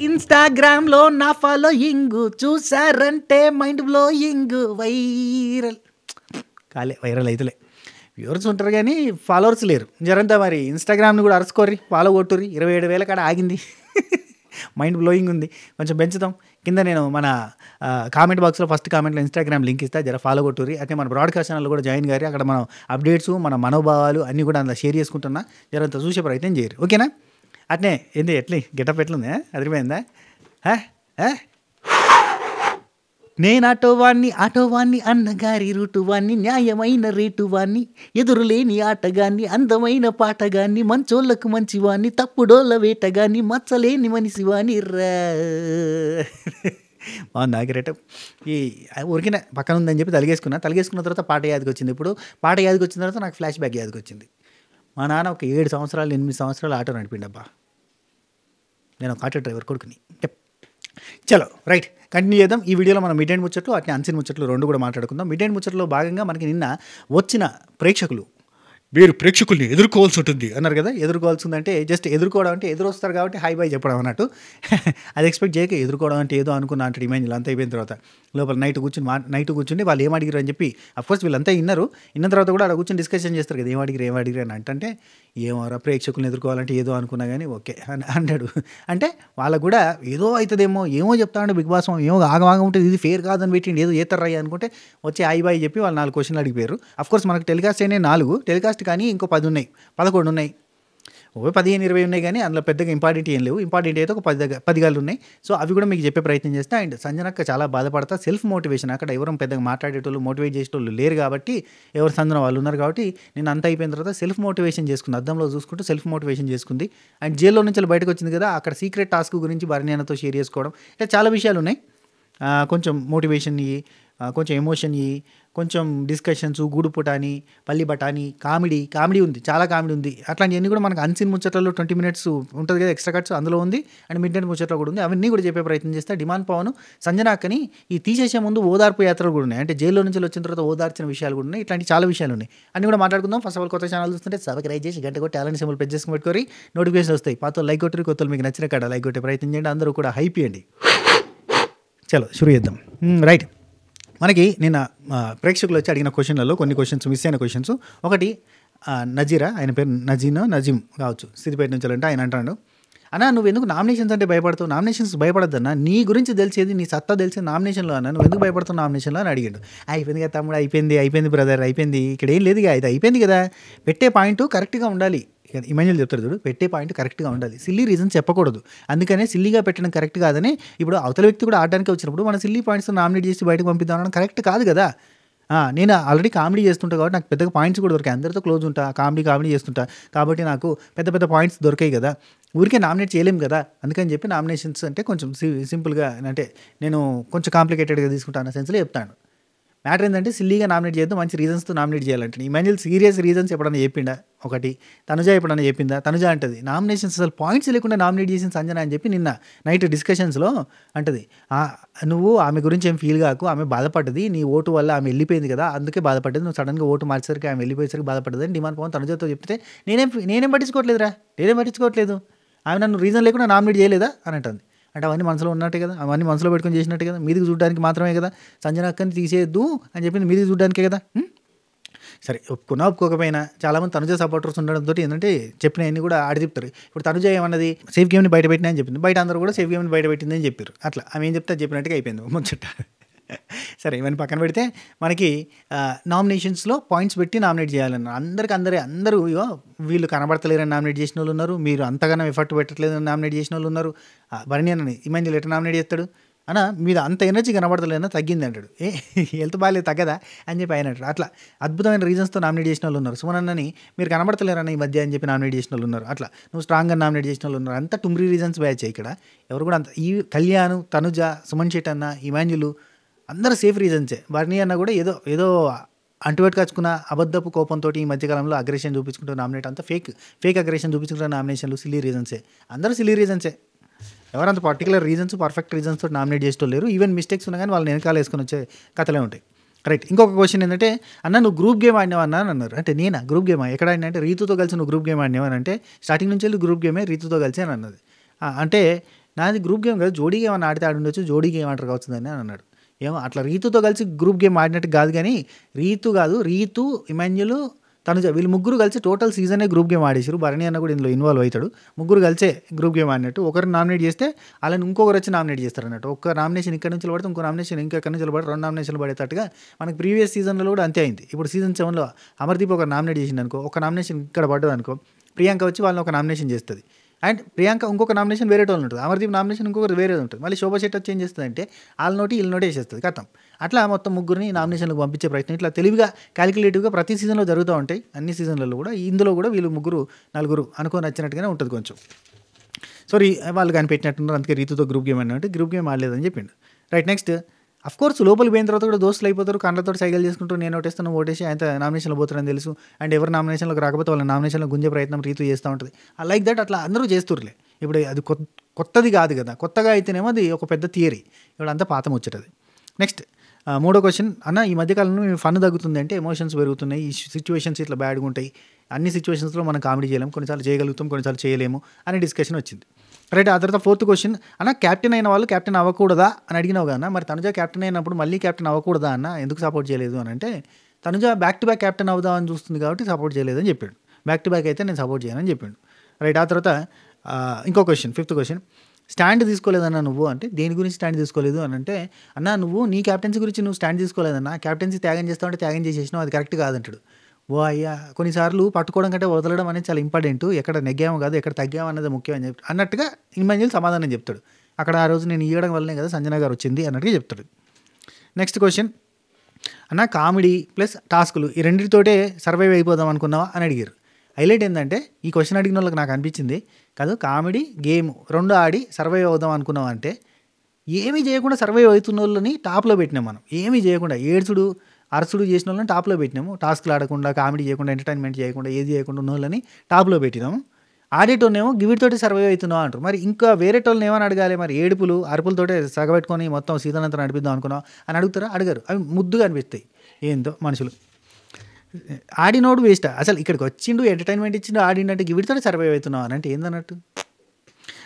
ఇన్‌స్టాగ్రామ్‌లో నా ఫాలోయింగు చూసారంటే మైండ్ బ్లోయింగు వైరల్. వైరల్ అయితలే. వ్యూవర్స్ ఉంటారు గానీ ఫాలోవర్స్ లేరు. జరంతా మరి ఇన్‌స్టాగ్రామ్‌ని కూడా అరుసుకోర్రి, ఫాలో కొట్టుర్రి. 27,000 కాడ ఆగింది. మైండ్ బ్లోయింగ్ ఉంది. కొంచెం పెంచుదాం. కింద నేను మన కామెంట్ బాక్స్లో ఫస్ట్ కామెంట్లో ఇన్‌స్టాగ్రామ్ లింక్ ఇస్తా, జర ఫాలో కొట్టుర్రి. అయితే మన బ్రాడ్‌కాస్ట్ ఛానల్ కూడా జాయిన్ గారి. అక్కడ మనం అప్డేట్స్, మన మనోభావాలు అన్నీ కూడా అందులో షేర్ చేసుకుంటున్నా. జరంతా చూసే ప్రయత్నం చేయరు. ఓకేనా? అట్నే ఏంది గెటప్ ఎట్లుంది? అదిరిపోయిందా? నేను ఆటోవాన్ని అన్నగారి రూటువాన్ని, న్యాయమైన రేటువాన్ని, ఎదురులేని ఆటగాన్ని, అందమైన పాటగాన్ని, మంచోళ్ళకు మంచివాన్ని, తప్పుడోళ్ళ వేటగాన్ని, మచ్చలేని మనిషివాన్ని రా. బాగుంది గెటప్. ఈ ఊరికిన పక్కన ఉందని చెప్పి తలిగేసుకున్న తర్వాత పాట యాదికి వచ్చింది. ఇప్పుడు పాట యాదికి వచ్చిన తర్వాత నాకు ఫ్లాష్ బ్యాక్ యాదికి వచ్చింది. మా నాన్న ఒక 7 సంవత్సరాలు 8 సంవత్సరాలు ఆటో నడిపిండబ్బా. నేను ఒక ఆటో డ్రైవర్ కొడుకుని. చలో రైట్, కంటిన్యూ చేద్దాం. ఈ వీడియోలో మనం మిడ్ అండ్ ముచ్చట్లు, అట్నే అన్సీన్ ముచ్చట్లు రెండు కూడా మాట్లాడుకుందాం. మిడ్ అండ్ ముచ్చట్లో భాగంగా మనకి నిన్న వచ్చిన ప్రేక్షకులు, మీరు ప్రేక్షకుల్ని ఎదుర్కోవాల్సి ఉంటుంది అన్నారు కదా. ఎదుర్కోవాల్సి ఉందంటే జస్ట్ ఎదుర్కోవడం అంటే ఎదురొస్తారు కాబట్టి హై బై చెప్పడం అన్నట్టు. అది ఎక్స్పెక్ట్ చేయక ఎదుర్కోవడం అంటే ఏదో అనుకున్నా అంటే ఇమాజిన్ అంతా అయిపోయిన తర్వాత లోపల నైట్ కూర్చుని వాళ్ళు ఏం అడిగారు అని చెప్పి అఫ్కోర్స్ వీళ్ళంతా విన్న తర్వాత కూడా అక్కడ కూర్చొని డిస్కషన్ చేస్తారు కదా, ఏం అడిగిరు అని అంటే ఏమోరా ప్రేక్షకులను ఎదుర్కోవాలంటే ఏదో అనుకున్నా కానీ ఓకే అని అన్నాడు. అంటే వాళ్ళకు కూడా ఏదో అవుతుందేమో, ఏమో చెప్తాడు బిగ్ బాస్, ఏమో ఆగమాగం ఉంటుంది, ఇది ఫేర్ కాదని పెట్టిండి, ఏదో ఏతర్రయ్య అనుకుంటే వచ్చి హై బాయ్ చెప్పి వాళ్ళు 4 క్వశ్చన్లు అడిగిపోయారు. అఫ్కోర్స్ మనకు టెలికాస్ట్ అయినాయి 4, టెలికాస్ట్ కానీ ఇంకో 10 ఉన్నాయి, 11 ఉన్నాయి, 15-20 ఉన్నాయి కానీ అందులో పెద్దగా ఇంపార్టెంట్ ఏం లేవు. ఇంపార్టెంట్ అయితే ఒక 10 గాళ్ళు ఉన్నాయి. సో అవి కూడా మీకు చెప్పే ప్రయత్నం చేస్తే. అండ్ సంజనక్క చాలా బాధపడతా, సెల్ఫ్ మోటివేషన్, అక్కడ ఎవరు పెద్దగా మాట్లాడేటోళ్ళు మోటివేట్ చేసేటోళ్ళు లేరు కాబట్టి, ఎవరు సంజన వాళ్ళు ఉన్నారు కాబట్టి నేను అంత అయిపోయిన తర్వాత సెల్ఫ్ మోటివేషన్ చేసుకుంది, అద్దంలో చూసుకుంటూ సెల్ఫ్ మోటివేషన్ చేసుకుంది. అండ్ జైల్లో నుంచి బయటకు వచ్చింది కదా, అక్కడ సీక్రెట్ టాస్క్ గురించి భరణ్యానతో షేర్ చేసుకోవడం, ఇట్లా చాలా విషయాలు ఉన్నాయి. కొంచెం మోటివేషన్ ఇవి, కొంచెం ఎమోషన్ ఇవి, కొంచెం డిస్కషన్స్, గూడు పుటాని, పల్లి బఠానీ, కామెడీ ఉంది, చాలా కామెడీ ఉంది. అట్లాంటివన్నీ కూడా మనకు అన్సీన్ ముచ్చట్లలో 20 minutes ఉంటుంది కదా ఎక్స్ట్రా కట్స్, అందులో ఉంది. అండ్ మిడ్ నైట్ ముచ్చట్లో కూడా ఉంది. అవన్నీ కూడా చెప్పే ప్రయత్నం చేస్తే డిమాండ్ పవన్ సంజనాక్కని ఈ తీసేసే ముందు ఓదార్పు యాత్రలు కూడా ఉన్నాయి. అంటే జైల్లో నుంచి వచ్చిన తర్వాత ఓదార్చిన విషయాలు కూడా ఉన్నాయి. ఇట్లాంటి చాలా విషయాలు ఉన్నాయి, అన్నీ కూడా మాట్లాడుకుందాం. ఫస్ట్ ఆఫ్ ఆల్ కొత్త ఛానల్ చూస్తుంటే సబ్స్క్రైబ్ చేసి గంట కొట్టి అలాంటి సింబల్ ప్రెస్ చేసుకుని పెట్టుకోరి, నోటిఫికేషన్ వస్తాయి. పాత లైక్ కొట్టి, కొత్తలు మీకు నచ్చిన కాడ లైక్ కొట్టే ప్రయత్నం చేయండి, అందరూ కూడా హైప్ ఇవ్వండి. చలో షురు చేద్దాం. రైట్, మనకి నిన్న ప్రేక్షకులు వచ్చి అడిగిన క్వశ్చన్లలో కొన్ని క్వశ్చన్స్, మిస్ అయిన క్వశ్చన్స్. ఒకటి నజీరా, ఆయన పేరు నజీం కావచ్చు, సిద్దిపేట నుంచి అంటే ఆయన అంటాడు, అన్నా నువ్వు ఎందుకు నామినేషన్స్ అంటే భయపడతావు? నామినేషన్స్ భయపడద్దన్నా, నీ గురించి తెలిసేది, నీ సత్తా తెలిసేది నామినేషన్లో అన్నా, నువ్వు ఎందుకు భయపడతావు నామినేషన్లో అని అడిగాడు. అయిపోయింది కదా తమ్ముడు, అయిపోయింది బ్రదర్, అయిపోయింది, ఇక్కడ ఏం లేదు, ఇది అయిపోయింది కదా. పెట్టే పాయింట్ కరెక్ట్గా ఉండాలి. ఇమాన్యుల్ చెప్తారు చూడు, పెట్టే పాయింట్ కరెక్ట్గా ఉండాలి, సిల్లీ రీజన్స్ చెప్పకూడదు. అందుకనే సిల్లీగా పెట్టడం కరెక్ట్ కాదని, ఇప్పుడు అవతల వ్యక్తి కూడా ఆడడానికి వచ్చినప్పుడు మన సిల్లీ పాయింట్స్ నామినేట్ చేసి బయటకు పంపిద్దాం అనడం కరెక్ట్ కాదు కదా. నేను ఆల్రెడీ కామెడీ చేస్తుంటా కాబట్టి నాకు పెద్దగా పాయింట్స్ కూడా దొరికాయి, అందరితో క్లోజ్ ఉంటా, కామెడీ చేస్తుంటా కాబట్టి నాకు పెద్ద పాయింట్స్ దొరికాయి కదా, ఊరికే నామినేట్ చేయలేము కదా. అందుకని చెప్పి నామినేషన్స్ అంటే కొంచెం సింపుల్గా, అంటే నేను కొంచెం కాంప్లికేటెడ్గా తీసుకుంటాను అన్న సెన్స్లో చెప్తాను. మ్యాటర్ ఏంటంటే సిల్లీగా నామినేట్ చేయొద్దు, మంచి రీజన్స్తో నామినేట్ చేయాలంటే. ఇమాన్యుల్ సీరియస్ రీజన్స్ ఎప్పుడన్నా చెప్పిండా? ఒకటి. తనుజ ఎప్పుడన్నా చెప్పిందా? తనుజ అంటది నామినేషన్స్ అసలు పాయింట్స్ లేకుండా నామినేట్ చేసిన సంజన అని చెప్పి నిన్న నైట్ డిస్కషన్స్లో అంటది, నువ్వు ఆమె గురించి ఏం ఫీల్ కాకు, ఆమె బాధపడ్డది, నీ ఓటు వల్ల ఆమె వెళ్ళిపోయింది కదా, అందుకే బాధపడ్డది, నువ్వు సడన్గా ఓటు మార్చేసరికి ఆమె వెళ్ళిపోయేసరికి బాధపడ్డది అని డిమాండ్ పవన్ తనుజతో చెప్తే నేనేం పట్టించుకోవట్లేదు, ఆమె నన్ను రీజన్ లేకుండా నామినేట్ చేయలేదా అని అంటుంది. అంటే అవన్నీ మనసులో ఉన్నట్టే కదా, అవన్నీ మనసులో పెట్టుకొని చేసినట్టే కదా, మీదికి చూడడానికి మాత్రమే కదా, సంజన అక్కని తీసేయద్దు అని చెప్పింది, మీదికి చూడడానికే కదా. సరే, ఒప్పుకోకపోయినా చాలామంది తనుజ సపోర్టర్స్ ఉండడంతో ఏంటంటే చెప్పినవన్నీ కూడా ఆడి చెప్తారు. ఇప్పుడు తనుజ ఏమన్నది, సేఫ్ గేమ్ని బయట పెట్టినా అని చెప్పింది, బయట అందరూ కూడా సేఫ్ గేమ్ని బయట పెట్టిందని చెప్పారు. అట్లా ఆమె ఏం చెప్తే చెప్పినట్టుగా అయిపోయింది ముచ్చట. సరే, ఇవన్నీ పక్కన పెడితే మనకి నామినేషన్స్లో పాయింట్స్ పెట్టి నామినేట్ చేయాలన్నారు. అందరూ వీళ్ళు కనబడతలేరని నామినేట్ చేసిన వాళ్ళు ఉన్నారు, మీరు అంతగానో ఎఫర్ట్ పెట్టట్లేదని నామినేట్ చేసిన వాళ్ళు ఉన్నారు. భరణ్యాన్ని ఇమాన్యుల్ ఎట్లా నామినేట్ చేస్తాడు అన్న, మీద అంత ఎనర్జీ కనబడతలేదన్నా తగ్గింది అంటాడు. హెల్త్ బాగాలేదు తగ్గదా అని చెప్పి ఆయన అంటాడు. అట్లా అద్భుతమైన రీజన్స్తో నామినేట్ చేసిన వాళ్ళు ఉన్నారు. సుమనన్నని మీరు కనబడతలేరన్న ఈ మధ్య అని చెప్పి నామినేట్ చేసిన వాళ్ళు ఉన్నారు. అట్లా నువ్వు స్ట్రాంగ్గా నామినేట్ చేసిన వాళ్ళు ఉన్నారు. అంతా టుమ్రీ రీజన్స్ బ్యాచ్ ఇక్కడ. ఎవరు కూడా అంత, ఈ కళ్యాణ్, తనుజ, సుమన్ శెట్టి అన్న, ఇమాన్యుల్ అందరూ సేఫ్ రీజన్సే. బర్నీ అన్న కూడా ఏదో అంటుపెట్టు కచ్చుకున్న అబద్ధపు కోపంతో ఈ మధ్యకాలంలో అగ్రెషన్ చూపించుకుంటూ నామినేట్, అంతా ఫేక్ అగ్రెషన్ చూపించుకుంటున్న నామినేషన్లు సిల్లీ రీజన్సే, అందరూ సిల్లీ రీజన్సే. ఎవరంత పర్టికులర్ రీజన్స్, పర్ఫెక్ట్ రీజన్స్తో నామినేట్ చేసేటోళ్ళు లేరు. ఈవెన్ మిస్టేక్స్ ఉన్నా కానీ వాళ్ళని వెనకాల వేసుకొని వచ్చే కథలే ఉంటాయి. రైట్, ఇంకొక క్వశ్చన్ ఏంటంటే, అన్న నువ్వు గ్రూప్ గేమ్ ఆడినావు అన్న అని అన్నారు. అంటే నేనా గ్రూప్ గేమా, ఎక్కడ ఆడినా అంటే రీతుతో కలిసి నువ్వు గ్రూప్ గేమ్ ఆడినావు అని అంటే, స్టార్టింగ్ నుంచి వెళ్ళి గ్రూప్ గేమే రీతుతో కలిసి అని అన్నది. అంటే నాది గ్రూప్ గేమ్ కాదు, జోడీ గేమ్ అని ఆడితే ఆడుండొచ్చు, జోడీ గేమ్ ఆడరు కావచ్చు అని అన్నాడు. ఏమో అట్లా రీతుతో కలిసి గ్రూప్ గేమ్ ఆడినట్టు కాదు, కానీ రీతు, ఇమాన్యుల్, తనుజ వీళ్ళు ముగ్గురు కలిసి టోటల్ సీజనే గ్రూప్ గేమ్ ఆడేసారు. భరణి అన్న కూడా ఇందులో ఇన్వాల్వ్ అవుతాడు. ముగ్గురు కలిసే గ్రూప్ గేమ్ ఆడినట్టు. ఒకరిని నామినేట్ చేస్తే అలాని ఇంకొకరు వచ్చి నామినేట్ చేస్తారు అన్నట్టు. ఒక నామినేషన్ ఇక్కడ నుంచి పడితే ఇంకో నామినేషన్ ఇంకెక్కడి నుంచి పడి 2 నామినేషన్లు పడేటట్టుగా మనకి ప్రీవియస్ సీజన్లో కూడా అంతే అయింది. ఇప్పుడు సీజన్ 7లో అమర్దీప్ ఒక నామినేట్ చేసింది అనుకో, ఒక నామినేషన్ ఇక్కడ పడ్డది అనుకో, ప్రియాంక వచ్చి వాళ్ళని ఒక నామినేషన్ చేస్తుంది. అండ్ ప్రియాంక ఇంకొక నామినేషన్ వేరే వాళ్ళు ఉంటుంది, అమర్దీప్ నామినేషన్ ఇంకొకరు వేరేది ఉంటుంది. మళ్ళీ శోభా శెట్టి వచ్చి ఏం చేస్తుంది అంటే వాళ్ళ నోటి వీళ్ళ నోటి వేసేస్తుంది, కథం. అట్లా మొత్తం ముగ్గురిని నామినేషన్లకు పంపించే ప్రయత్నం ఇట్లా తెలివిగా క్యాలిక్యులేటివ్గా ప్రతి సీజన్లో జరుగుతూ ఉంటాయి. అన్ని సీజన్లలో కూడా ఇందులో కూడా వీళ్ళు ముగ్గురు నలుగురు అనుకొని నచ్చినట్టుగానే ఉంటుంది కొంచెం. సారీ వాళ్ళు కానీ పెట్టినట్టున్నారు, అందుకే రీతుతో గ్రూప్ గేమ్ అన్నట్టు గ్రూప్ గేమ్ ఆడలేదని చెప్పిండు. రైట్, నెక్స్ట్ అఫ్కోర్స్ లోపలికి పోయిన తర్వాత కూడా దోస్తులు అయిపోతారు, కళ్ళతో సైకిల్ చేసుకుంటూ నేను ఓటేస్తాను ఓటేసి ఆయన నామినేషన్లో పోతారని తెలుసు. అండ్ ఎవరు నామినేషన్లోకి రాకపోతే వాళ్ళ నామినేషన్లో గుంజే ప్రయత్నం రీతు చేస్తూ ఉంటుంది. లైక్ దట్ అట్లా అందరూ చేస్తుర్లే. ఇప్పుడు అది కొత్తది కాదు కదా, కొత్తగా అయితేనేమో అది ఒక పెద్ద థియరీ, ఇప్పుడు అంతా పాతం వచ్చేటది. నెక్స్ట్ మూడో క్వశ్చన్, అన్న ఈ మధ్యకాలంలో ఫన్ తగ్గుతుంది అంటే ఎమోషన్స్ పెరుగుతున్నాయి, ఈ సిచ్యువేషన్స్ ఇట్లా బ్యాడ్గా ఉంటాయి, అన్ని సిచ్యువేషన్స్లో మనం కామెడీ చేయలేము, కొన్నిసార్లు చేయగలుగుతాం కొన్నిసార్లు చేయలేము అనే డిస్కషన్ వచ్చింది. రైట్, ఆ తర్వాత ఫోర్త్ క్వశ్చన్, అన్న క్యాప్టెన్ అయిన వాళ్ళు క్యాప్టెన్ అవ్వకూడదా అని అడిగినావు కదా, మరి తనుజ క్యాప్టెన్ అయినప్పుడు మళ్ళీ క్యాప్టెన్ అవ్వకూడదా అన్న, ఎందుకు సపోర్ట్ చేయలేదు అని అంటే, Tanuja back to back captain అవుదామని చూస్తుంది కాబట్టి సపోర్ట్ చేయలేదని చెప్పాడు. బ్యాక్ టు బ్యాక్ అయితే నేను సపోర్ట్ చేయనని చెప్పాడు. రైట్, ఆ తర్వాత ఇంకో క్వశ్చన్, ఫిఫ్త్ క్వశ్చన్, స్టాండ్ తీసుకోలేదన్నా నువ్వు అంటే, దేని గురించి స్టాండ్ తీసుకోలేదు అని అంటే, అన్న నువ్వు నీ క్యాప్టెన్సీ గురించి నువ్వు స్టాండ్ తీసుకోలేదన్నా, క్యాప్టెన్సీ త్యాగం చేస్తావు అంటే త్యాగం చేసేసినావు, అది కరెక్ట్ కాదంటాడు. ఓ అయ్యా, కొన్నిసార్లు పట్టుకోవడం కంటే వదలడం అనేది చాలా ఇంపార్టెంట్, ఎక్కడ నెగ్గాము కాదు ఎక్కడ తగ్గాము అన్నది ముఖ్యం అని చెప్పి అన్నట్టుగా ఇమాన్యుల్ సమాధానం చెప్తాడు. అక్కడ ఆ రోజు నేను ఇవ్వడం వల్లనే కదా సంజన గారు వచ్చింది అన్నట్టుగా చెప్తాడు. నెక్స్ట్ క్వశ్చన్, అన్న కామెడీ ప్లస్ టాస్కులు ఈ రెండింటితోటే సర్వైవ్ అయిపోదాం అనుకున్నావా అని అడిగారు. హైలైట్ ఏంటంటే ఈ క్వశ్చన్ అడిగిన వాళ్ళకి నాకు అనిపించింది, కాదు కామెడీ గేమ్ రెండు ఆడి సర్వైవ్ అవుదాం అనుకున్నాం అంటే, ఏమీ చేయకుండా సర్వైవ్ అవుతున్న వాళ్ళని టాప్లో పెట్టినాం మనం, ఏమీ చేయకుండా ఏడ్చుడు అరసుడు చేసిన వాళ్ళని టాప్లో పెట్టినాము, టాస్క్లు ఆడకుండా కామెడీ చేయకుండా ఎంటర్టైన్మెంట్ చేయకుండా ఏది చేయకుండా ఉన్న వాళ్ళని టాప్లో పెట్టినాము. ఆడేటోనేమో గివిటితోటి సర్వైవ్ అవుతున్నావు అంటారు. మరి ఇంకా వేరే వాళ్ళని ఏమని అడగాలి, మరి ఏడుపులు అరుపులతోటే సగబెట్టుకొని మొత్తం సీజన్ అంతా నడిపిద్దాం అనుకున్నావు అని అడుగుతారా, అడగారు. అవి ముద్దుగా అనిపిస్తాయి ఏందో మనుషులు. ఆడినోడు వేస్ట్, అసలు ఇక్కడికి వచ్చిండు ఎంటర్టైన్మెంట్ ఇచ్చిండు ఆడిండంటే గివిటితోటి సర్వైవ్ అవుతున్నావు అని అంటే ఏందన్నట్టు.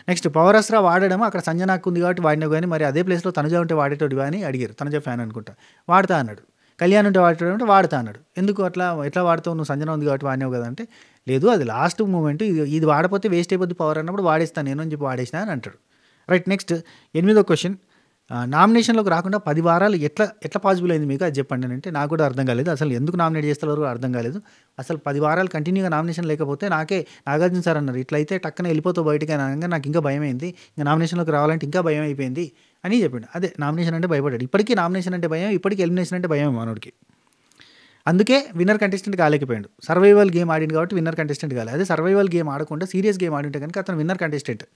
నెక్స్ట్ పవర్ అస్త్రా వాడడం అక్కడ సంజనాకు ఉంది కాబట్టి వాడినావు, కానీ మరి అదే ప్లేస్లో తనుజ ఉంటే వాడేటోడివా అని అడిగారు. తనుజ ఫ్యాన్ అనుకుంటా, వాడతా అన్నాడు. కళ్యాణ్ ఉంటే వాడేటోడు అంటే వాడతా అన్నాడు. ఎందుకు అట్లా ఎట్లా వాడతావు, నువ్వు సంజన ఉంది కాబట్టి వాడినావు కదా అంటే, లేదు అది లాస్ట్ మూమెంట్, ఇది వాడపోతే వేస్ట్ అయిపోద్ది పవర్ అన్నప్పుడు వాడేస్తాను నేను అని చెప్పి వాడేసినా అని అంటాడు. రైట్, నెక్స్ట్ 8వ క్వశ్చన్, నామినేషన్లోకి రాకుండా 10 వారాలు ఎట్లా పాసిబుల్ అయింది మీకు అది చెప్పండి అని అంటే, నాకు కూడా అర్థం కాలేదు, అసలు ఎందుకు నామినేట్ చేస్తారో అర్థం కాలేదు. అసలు 10 వారాలు కంటిన్యూగా నామినేషన్ లేకపోతే నాగార్జున సార్ అన్నారు ఇట్లయితే టక్కన వెళ్ళిపోతావు బయటకి అనగా నాకు ఇంకా భయం అయింది, ఇంకా నామినేషన్లోకి రావాలంటే ఇంకా భయం అయిపోయింది అని చెప్పిండు. అదే నామినేషన్ అంటే భయపడ్డాడు, ఇప్పటికీ నామినేషన్ అంటే భయం, ఇప్పటికీ ఎలిమినేషన్ అంటే భయం మనోడికి. అందుకే విన్నర్ కంటెస్టెంట్ కాలేకపోయాడు. సర్వైవల్ గేమ్ ఆడింది కాబట్టి విన్నర్ కంటెస్టెంట్ కాలేదు. అదే సర్వైవల్ గేమ్ ఆడకుండా సీరియస్ గేమ్ ఆడింటే కనుక అతను విన్నర్ కంటెస్టెంటే.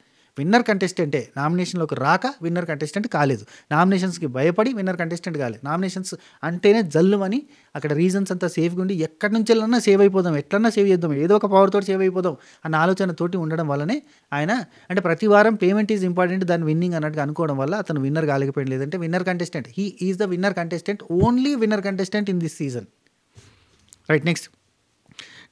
నామినేషన్లోకి రాక విన్నర్ కంటెస్టెంట్ కాలేదు, నామినేషన్స్కి భయపడి విన్నర్ కంటెస్టెంట్ కాలేదు. నామినేషన్స్ అంటేనే జల్లుమని అక్కడ రీజన్స్ అంతా సేఫ్గా ఉండి ఎక్కడి నుంచి వెళ్ళన్నా సేవ్ అయిపోదాం, ఎట్లన్నా సేవ్ చేద్దాం, ఏదో ఒక పవర్ తోటి సేవ్ అయిపోదాం అన్న ఆలోచనతోటి ఉండడం వల్లనే ఆయన అంటే ప్రతి వారం పేమెంట్ ఈజ్ ఇంపార్టెంట్ దాని విన్నింగ్ అన్నట్టుగా అనుకోవడం వల్ల అతను విన్నర్ కాలేకపోయింది. లేదంటే winner contestant, he is the winner contestant, only winner contestant in this season. Right, next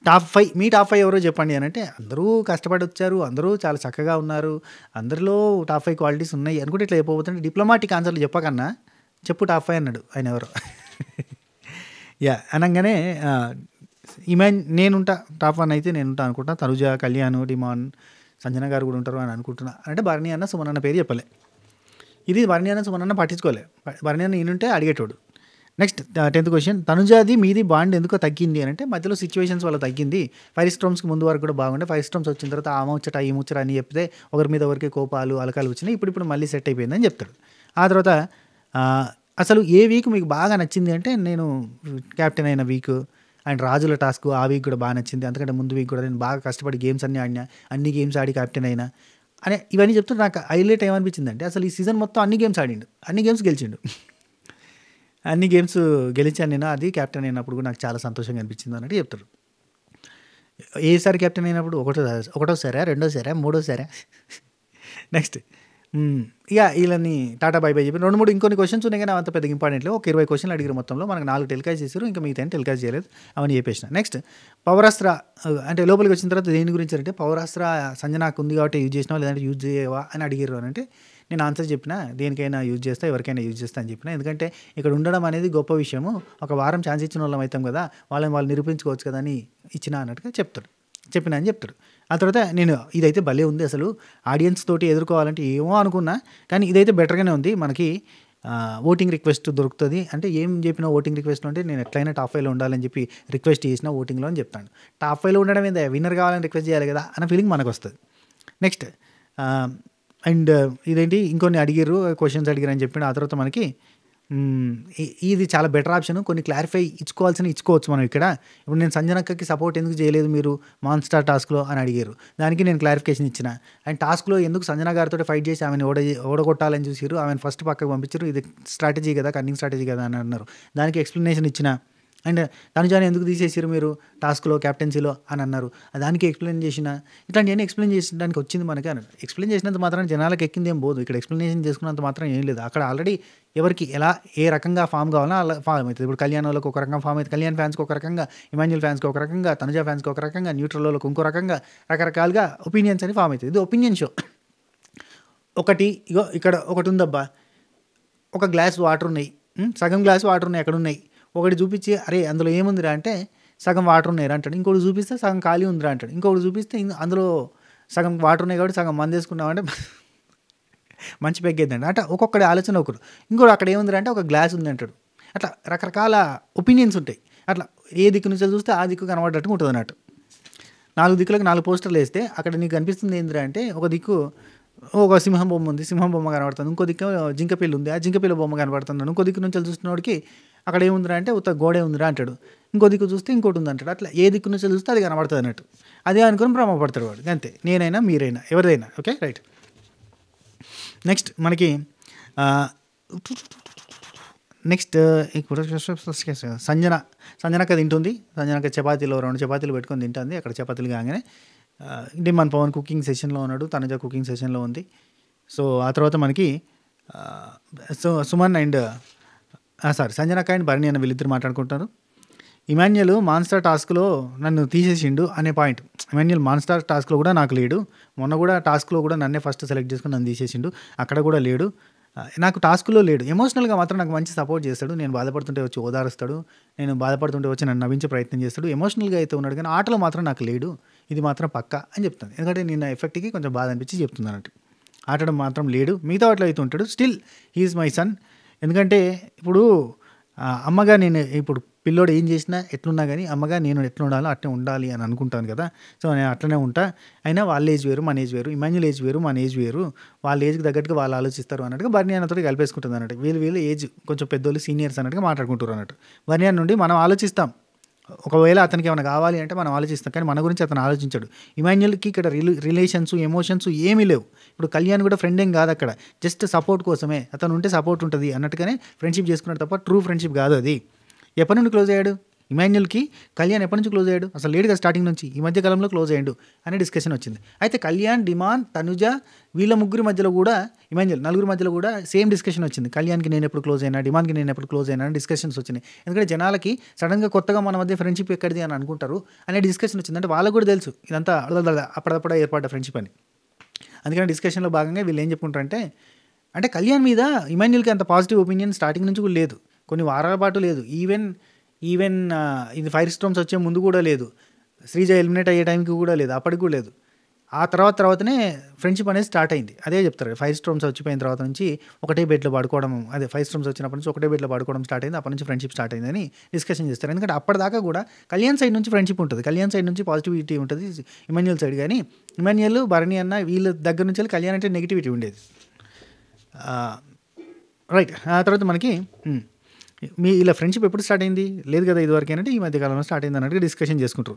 top 5, me top 5 ఎవరో చెప్పండి అని అంటే, అందరూ కష్టపడి వచ్చారు, అందరూ చాలా చక్కగా ఉన్నారు, అందరిలో టాప్ 5 క్వాలిటీస్ ఉన్నాయి అనుకుంటే ఇట్లా చెప్పబోతుంటే డిప్లొమాటిక్ ఆన్సర్లు చెప్పకన్నా చెప్పు టాప్ 5 అన్నాడు ఆయన ఎవరో. యా అనగానే నేనుంటా టాప్ 1 అయితే నేనుంటా అనుకుంటా, తనుజ, కళ్యాణ్, డిమాన్, సంజన గారు కూడా ఉంటారు అని అనుకుంటున్నా. అంటే భరణి అన్న సుమన్ అన్న పేరు చెప్పలే, ఇది భరణి అన్న సుమన్ అన్న పట్టించుకోలే, భరణి అన్న ఈయనుంటే అడిగేటోడు. నెక్స్ట్ 10th క్వశ్చన్, తనుజాది మీది బాండ్ ఎందుకో తగ్గింది అని అంటే, మధ్యలో సిచ్యువేషన్స్ వల్ల తగ్గింది, 5 స్టార్మ్స్కి ముందు వరకు కూడా బాగుండే, 5 స్టార్మ్స్ వచ్చిన తర్వాత ఆ ముచ్చట ఈ ముచ్చట అని చెప్తే ఒకరి మీద ఒకరికి కోపాలు అలకాలు వచ్చినాయి, ఇప్పుడు మళ్ళీ సెట్ అయిపోయిందని చెప్తాడు. ఆ తర్వాత అసలు ఏ వీక్ మీకు బాగా నచ్చింది అంటే, నేను క్యాప్టెన్ అయిన వీక్ అండ్ రాజుల టాస్క్ ఆ వీక్ కూడా బాగా నచ్చింది, అంతకంటే ముందు వీక్ కూడా నేను బాగా కష్టపడి గేమ్స్ అన్నీ ఆడినా, అన్ని గేమ్స్ ఆడి క్యాప్టెన్ అయినా అనే ఇవన్నీ చెప్తే నాకు హైలైట్ ఏమనిపించింది అంటే, అసలు ఈ సీజన్ మొత్తం అన్ని గేమ్స్ ఆడిండు, అన్ని గేమ్స్ గెలిచిండు, అన్ని గేమ్స్ గెలిచాను నేను, అది క్యాప్టెన్ అయినప్పుడు కూడా నాకు చాలా సంతోషంగా అనిపించింది అన్నట్టు చెప్తాడు. ఏసారి క్యాప్టెన్ అయినప్పుడు ఒకటోసారా, రెండోసారా, మూడోసారా. నెక్స్ట్ ఇక వీళ్ళని టాటా బై బై చెప్పి 2-3 ఇంకొన్ని క్వశ్చన్స్ ఉన్నాయి కానీ అంత పెద్ద ఇంపార్టెంట్ లేవు. ఒక 20 క్వశ్చన్లు అడిగారు మొత్తంలో. మనకు 4 టెలికాస్ట్ చేశారు, ఇంకా మిగతా టెలికాస్ట్ చేయలేదు. అవన్నీ చెప్పేసిన. నెక్స్ట్ పవరాస్త్ర అంటే లోపలికి వచ్చిన తర్వాత దేని గురించి అంటే పవరాస్త్ర సంజనాకు ఉంది కాబట్టి యూజ్ చేసినావా లేదంటే యూజ్ చేయవా అని అడిగారు అని అంటే నేను ఆన్సర్ చెప్పిన, దేనికైనా యూజ్ చేస్తా, ఎవరికైనా యూజ్ చేస్తా అని చెప్పిన. ఎందుకంటే ఇక్కడ ఉండడం అనేది గొప్ప విషయము. ఒక వారం ఛాన్స్ ఇచ్చిన వాళ్ళం అవుతాం కదా, వాళ్ళు నిరూపించుకోవచ్చు కదా అని ఇచ్చిన అన్నట్టుగా చెప్పిన అని చెప్తాడు. ఆ తర్వాత నేను ఇదైతే భలే ఉంది, అసలు ఆడియన్స్ తోటి ఎదుర్కోవాలంటే ఏమో అనుకున్నా, కానీ ఇదైతే బెటర్గానే ఉంది. మనకి ఓటింగ్ రిక్వెస్ట్ దొరుకుతుంది అంటే ఏం చెప్పిన ఓటింగ్ రిక్వెస్ట్ అంటే నేను ఎట్లయినా టాప్ 5లో ఉండాలని చెప్పి రిక్వెస్ట్ చేసిన ఓటింగ్లో అని చెప్తాను. టాప్ 5లో ఉండడం ఏందా, విన్నర్ కావాలని రిక్వెస్ట్ చేయాలి కదా అన్న ఫీలింగ్ మనకు వస్తుంది. నెక్స్ట్ అండ్ ఇదేంటి ఇంకొన్ని అడిగారు, క్వశ్చన్స్ అడిగారు అని చెప్పి ఆ తర్వాత మనకి ఇది చాలా బెటర్ ఆప్షన్. కొన్ని క్లారిఫై ఇచ్చుకోవచ్చు మనం ఇక్కడ. ఇప్పుడు నేను సంజనక్కకి సపోర్ట్ ఎందుకు చేయలేదు మీరు మాన్స్టార్ టాస్క్లో అని అడిగారు, దానికి నేను క్లారిఫికేషన్ ఇచ్చిన. అండ్ టాస్క్లో ఎందుకు సంజన గారితో ఫైట్ చేసి ఆమెను ఓడగొట్టాలని చూసారు, ఆమెను ఫస్ట్ పక్కకు పంపించారు, ఇది స్ట్రాటజీ కదా, కన్నింగ్ స్ట్రాటజీ కదా అని అన్నారు. దానికి ఎక్స్ప్లెనేషన్ ఇచ్చిన. అండ్ తనుజాని ఎందుకు తీసేసారు మీరు టాస్క్లో క్యాప్టెన్సీలో అని అన్నారు, దానికి ఎక్స్ప్లెయిన్ చేసిన. ఇట్లాంటివన్నీ ఎక్స్ప్లెయిన్ చేసడానికి వచ్చింది మనకి అన్నారు. ఎక్స్ప్లెయిన్ చేసినంత మాత్రం జనాలకు ఎక్కింది ఏం పోదు, ఇక్కడ ఎక్స్ప్లెనేషన్ చేసుకున్నంత మాత్రం ఏం లేదు. అక్కడ ఆల్రెడీ ఎవరికి ఎలా ఏ రకంగా ఫామ్ కావాలో అలా ఫామ్ అవుతుంది. ఇప్పుడు కళ్యాణ్ వాళ్ళకి ఒక రకంగా ఫామ్ అవుతుంది, కళ్యాణ్ ఫ్యాన్స్కి ఒక రకంగా, ఇమాన్యుల్ ఫ్యాన్స్కి ఒక రకంగా, తనుజా ఫ్యాన్స్కి ఒక రకంగా, న్యూట్రల్ వాళ్ళకి ఇంకో రకంగా, రకరకాలుగా ఒపీనియన్స్ అని ఫామ్ అవుతుంది. ఇది ఒపీనియన్ షో. ఇక్కడ ఒకటి ఉందబ్బా, ఒక గ్లాస్ వాటర్ ఉన్నాయి, సగం గ్లాస్ వాటర్ ఉన్నాయి, ఎక్కడ ఉన్నాయి, ఒకటి చూపించి అరే అందులో ఏముందిరా అంటే సగం వాటర్ ఉన్నాయి అంటాడు, ఇంకోటి చూపిస్తే సగం ఖాళీ ఉందిరా అంటాడు, ఇంకొకటి చూపిస్తే అందులో సగం వాటర్ ఉన్నాయి కాబట్టి సగం మంది వేసుకున్నామంటే మంచి పెగ్గేద్దండి. అంటే ఒక్కొక్కటి ఆలోచన ఒకరు. ఇంకోటి అక్కడ ఏముందిరా అంటే ఒక గ్లాస్ ఉంది అంటాడు. అట్లా రకరకాల ఒపీనియన్స్ ఉంటాయి. అట్లా ఏ దిక్కు నుంచి చూస్తే ఆ దిక్కు కనబడ్డట్టుగా ఉంటుంది అన్నట్టు. 4 దిక్కులకు 4 పోస్టర్లు వేస్తే అక్కడ నీకు కనిపిస్తుంది ఏందిరా అంటే ఒక దిక్కు ఒక సింహం బొమ్మ ఉంది, సింహం బొమ్మ కనబడుతుంది, ఇంకో దిక్కు జింకపిల్లి ఉంది, ఆ జింకపిల్ల బొమ్మ కనబడుతుంది. ఇంకో దిక్కు నుంచి చూస్తున్నోడికి అక్కడ ఏముందిరా అంటే ఉత్త గోడే ఉందిరా అంటాడు, ఇంకో దిక్కు చూస్తే ఇంకోటి ఉంది అంటాడు. అట్లా ఏ దిక్కు నుంచి చూస్తే అది కనబడుతుంది అన్నట్టు. అదే అనుకుని భ్రమపడతాడు వాడు, అంతే. నేనైనా మీరైనా ఎవరిదైనా ఓకే రైట్. నెక్స్ట్ మనకి నెక్స్ట్ ఇప్పుడు సంజనక్క తింటుంది. సంజనక్క చపాతీలో 2 చపాతీలు పెట్టుకొని తింటుంది. అక్కడ చపాతీలు కాగానే డిమాన్ పవన్ కుకింగ్ సెషన్లో ఉన్నాడు, తనుజ కుకింగ్ సెషన్లో ఉంది. సో ఆ తర్వాత మనకి సుమన్ అండ్ సంజనక్క అండ్ భరణి అన్న వీళ్ళిద్దరు మాట్లాడుకుంటారు. ఇమాన్యుల్ మాన్స్టార్ టాస్క్లో నన్ను తీసేసిండు అనే పాయింట్. ఇమాన్యుల్ మాన్స్టార్ టాస్క్లో కూడా నాకు లేడు, మొన్న కూడా టాస్క్లో కూడా నన్నే ఫస్ట్ సెలెక్ట్ చేసుకుని నన్ను తీసేసిండు, అక్కడ కూడా లేడు, నాకు టాస్క్లో లేడు. ఎమోషనల్గా మాత్రం నాకు మంచి సపోర్ట్ చేస్తాడు, నేను బాధపడుతుంటే వచ్చి ఓదారుస్తాడు, నేను బాధపడుతుంటే వచ్చి నన్ను నవ్వించే ప్రయత్నం చేస్తాడు, ఎమోషనల్గా అయితే ఉన్నాడు, కానీ ఆటలో మాత్రం నాకు లేడు, ఇది మాత్రం పక్కా అని చెప్తాను. ఎందుకంటే నేను ఎఫెక్ట్కి కొంచెం బాధ అనిపించి చెప్తున్నాను అంటే ఆటడం మాత్రం లేడు, మిగతా వాటిలో అయితే ఉంటాడు. Still he's my son. ఎందుకంటే ఇప్పుడు అమ్మగా నేను ఇప్పుడు పిల్లోడు ఏం చేసినా ఎట్లున్నా కానీ అమ్మగా నేను ఎట్లా ఉండాలో అట్లే ఉండాలి అని అనుకుంటాను కదా. సో నేను అట్లనే ఉంటా. అయినా వాళ్ళ ఏజ్ వేరు మన ఏజ్ వేరు, ఇమాన్యుల్ ఏజ్ వేరు మన ఏజ్ వేరు, వాళ్ళ ఏజ్కి తగ్గట్టుగా వాళ్ళు ఆలోచిస్తారు అన్నట్టుగా బర్నీ అన్నతో కలిపేసుకుంటుంది అన్నట్టు. వీళ్ళు ఏజ్ కొంచెం పెద్దోళ్ళు సీనియర్స్ అన్నట్టుగా మాట్లాడుకుంటారు అన్నట్టు. బర్నీ నుండి మనం ఆలోచిస్తాం, ఒకవేళ అతనికి ఏమైనా కావాలి అంటే మనం ఆలోచిస్తాం, కానీ మన గురించి అతను ఆలోచించాడు. ఇమాన్యుల్కి ఇక్కడ రిలేషన్స్ ఎమోషన్స్ ఏమీ లేవు. ఇప్పుడు కళ్యాణ్ కూడా ఫ్రెండ్ ఏం కాదు, అక్కడ జస్ట్ సపోర్ట్ కోసమే, అతను ఉంటే సపోర్ట్ ఉంటుంది అన్నట్టుగానే ఫ్రెండ్షిప్ చేసుకున్నాడు తప్ప ట్రూ ఫ్రెండ్షిప్ కాదు అది. ఎప్పటి నుండి క్లోజ్ అయ్యాడు ఇమాన్యుల్కి? కళ్యాణ్ ఎప్పటి నుంచి క్లోజ్ అయ్యాడు? అసలు లేడుగా స్టార్టింగ్ నుంచి, ఈ మధ్య కాలంలో క్లోజ్ అయ్యాడు అనే డిస్కషన్ వచ్చింది. అయితే కళ్యాణ్, డిమాన్, తనుజ వీళ్ళ ముగ్గురి మధ్యలో కూడా, ఇమాన్యుల్ నలుగురి మధ్యలో కూడా సేమ్ డిస్కషన్ వచ్చింది. కళ్యాణ్కి నేను ఎప్పుడు క్లోజ్ అయినా, డిమాన్కి నేను ఎప్పుడు క్లోజ్ అయినా అని డిస్కషన్స్ వచ్చినాయి. ఎందుకంటే జనాలకి సడన్గా కొత్తగా మన మధ్య ఫ్రెండ్షిప్ ఎక్కడిది అని అనుకుంటారు అనే డిస్కషన్ వచ్చింది. అంటే వాళ్ళకు కూడా తెలుసు ఇదంతా అప్పుడప్పుడే ఏర్పడ్డ ఫ్రెండ్షిప్ అని. అందుకని డిస్కషన్లో భాగంగా వీళ్ళు ఏం చెప్పుకుంటారంటే, అంటే కళ్యాణ్ మీద ఇమాన్యుల్కి అంత పాజిటివ్ ఒపీనియన్ స్టార్టింగ్ నుంచి కూడా లేదు, కొన్ని వారాల పాటు లేదు, ఈవెన్ ఇది ఫైర్ స్టోమ్స్ వచ్చే ముందు కూడా లేదు, శ్రీజ ఎలిమినేట్ అయ్యే టైంకి కూడా లేదు, అప్పటికి కూడా లేదు. ఆ తర్వాతనే ఫ్రెండ్షిప్ అనేది స్టార్ట్ అయింది. అదే చెప్తారు, ఫైర్ స్టోమ్స్ వచ్చిపోయిన తర్వాత నుంచి ఒకటే బెడ్లో పడుకోవడం, అదే ఫైర్ స్టోమ్స్ వచ్చినప్పటి నుంచి ఒకటే బెడ్లో పడుకోవడం స్టార్ట్ అయింది, అప్పటి నుంచి ఫ్రెండ్షిప్ స్టార్ట్ అయిందని డిస్కషన్ చేస్తారు. ఎందుకంటే అప్పటిదాకా కూడా కళ్యాణ్ సైడ్ నుంచి ఫ్రెండ్షిప్ ఉంటుంది, కళ్యాణ్ సైడ్ నుంచి పాజిటివిటీ ఉంటుంది ఇమాన్యుల్ సైడ్, కానీ ఇమాన్యుల్, భరణి అన్న వీళ్ళ దగ్గర నుంచి కళ్యాణ్ అంటే నెగిటివిటీ ఉండేది. రైట్. ఆ తర్వాత మనకి ఇలా ఫ్రెండ్షిప్ ఎప్పుడు స్టార్ట్ అయింది? లేదు కదా ఇదివరకు అంటే ఈ మధ్యకాలంలో స్టార్ట్ అయింది అన్నట్టుగా డిస్కషన్ చేసుకుంటారు.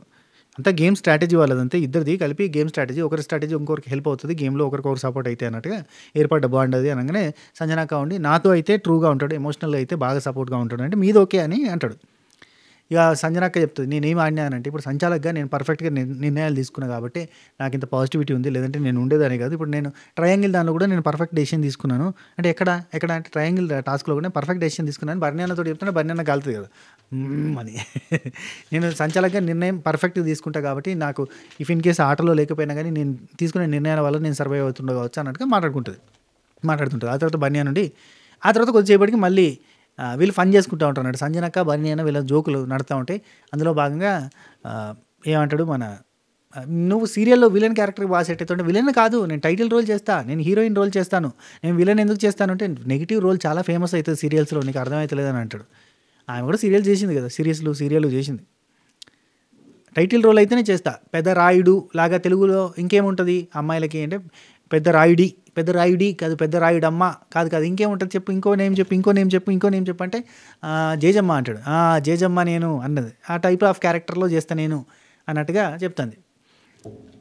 అంతా గేమ్ స్ట్రాటజీ వాళ్ళదంతా, ఇద్దరిది కలిపి గేమ్ స్ట్రాటజీ, ఒకరి స్ట్రాటజీ ఇంకొకరికి హెల్ప్ అవుతుంది, గేమ్లో ఒకరికొకరు సపోర్ట్ అయితే అన్నట్టుగా ఏర్పడ్డ బాగుండదు అనగానే సంజనాక ఉండి నాతో అయితే ట్రూగా ఉంటాడు, ఎమోషనల్గా అయితే బాగా సపోర్ట్గా ఉంటాడు, అంటే మీది ఓకే అని అంటాడు. ఇక సంజనక్క చెప్తుంది నేనేం ఆడినానంటే ఇప్పుడు సంచాలకుగా నేను పర్ఫెక్ట్గా నిర్ణయాలు తీసుకున్నా కాబట్టి నాకు ఇంత పాజిటివిటీ ఉంది, లేదంటే నేను ఉండేదాన్ని కాదు. ఇప్పుడు నేను ట్రయాంగిల్ దానిలో కూడా నేను పర్ఫెక్ట్ డెసిషన్ తీసుకున్నాను అంటే ఎక్కడ అంటే ట్రయాంగిల్ టాస్క్లో కూడా నేను పర్ఫెక్ట్ డెసిషన్ తీసుకున్నాను. బర్ణ్యాన్నతో చెప్తున్నా బర్ణ్యాన్న కాలుతుంది కదా అని. నేను సంచాలకుగా నిర్ణయం పర్ఫెక్ట్గా తీసుకుంటా కాబట్టి నాకు ఇఫ్ ఇన్ కేసు ఆటలో లేకపోయినా కానీ నేను తీసుకునే నిర్ణయాల వల్ల నేను సర్వైవ్ అవుతుండో కావచ్చు అన్నట్టుగా మాట్లాడుతుంటుంది. ఆ తర్వాత బర్ణ్యా నుండి ఆ తర్వాత కొద్దిసేపటికి మళ్ళీ వీళ్ళు ఫన్ చేసుకుంటూ ఉంటారు. సంజనక్క బర్ణ్యాన్న వీళ్ళ జోకులు నడుతూ ఉంటాయి. అందులో భాగంగా ఏమంటాడు నువ్వు సీరియల్లో విలన్ క్యారెక్టర్కి బాగా సెట్ అవుతుంటే విలన్ కాదు, నేను టైటిల్ రోల్ చేస్తా, నేను హీరోయిన్ రోల్ చేస్తాను, నేను విలన్ ఎందుకు చేస్తాను అంటే నెగిటివ్ రోల్ చాలా ఫేమస్ అవుతుంది సీరియల్స్లో, నీకు అర్థమవుతలేదని అంటాడు. ఆమె కూడా సీరియల్ చేసింది కదా, సీరియల్ చేసింది. టైటిల్ రోల్ అయితేనే చేస్తా, పెద్ద రాయుడు లాగా తెలుగులో ఇంకేముంటుంది అమ్మాయిలకి అంటే పెద్ద రాయుడి కాదు, పెద్ద రాయుడమ్మ కాదు ఇంకేముంటుంది చెప్పు, ఇంకో నేమ్ చెప్పు అంటే జేజమ్మ అంటాడు. జేజమ్మ నేను అన్నది ఆ టైప్ ఆఫ్ క్యారెక్టర్లో చేస్తా నేను అన్నట్టుగా చెప్తుంది.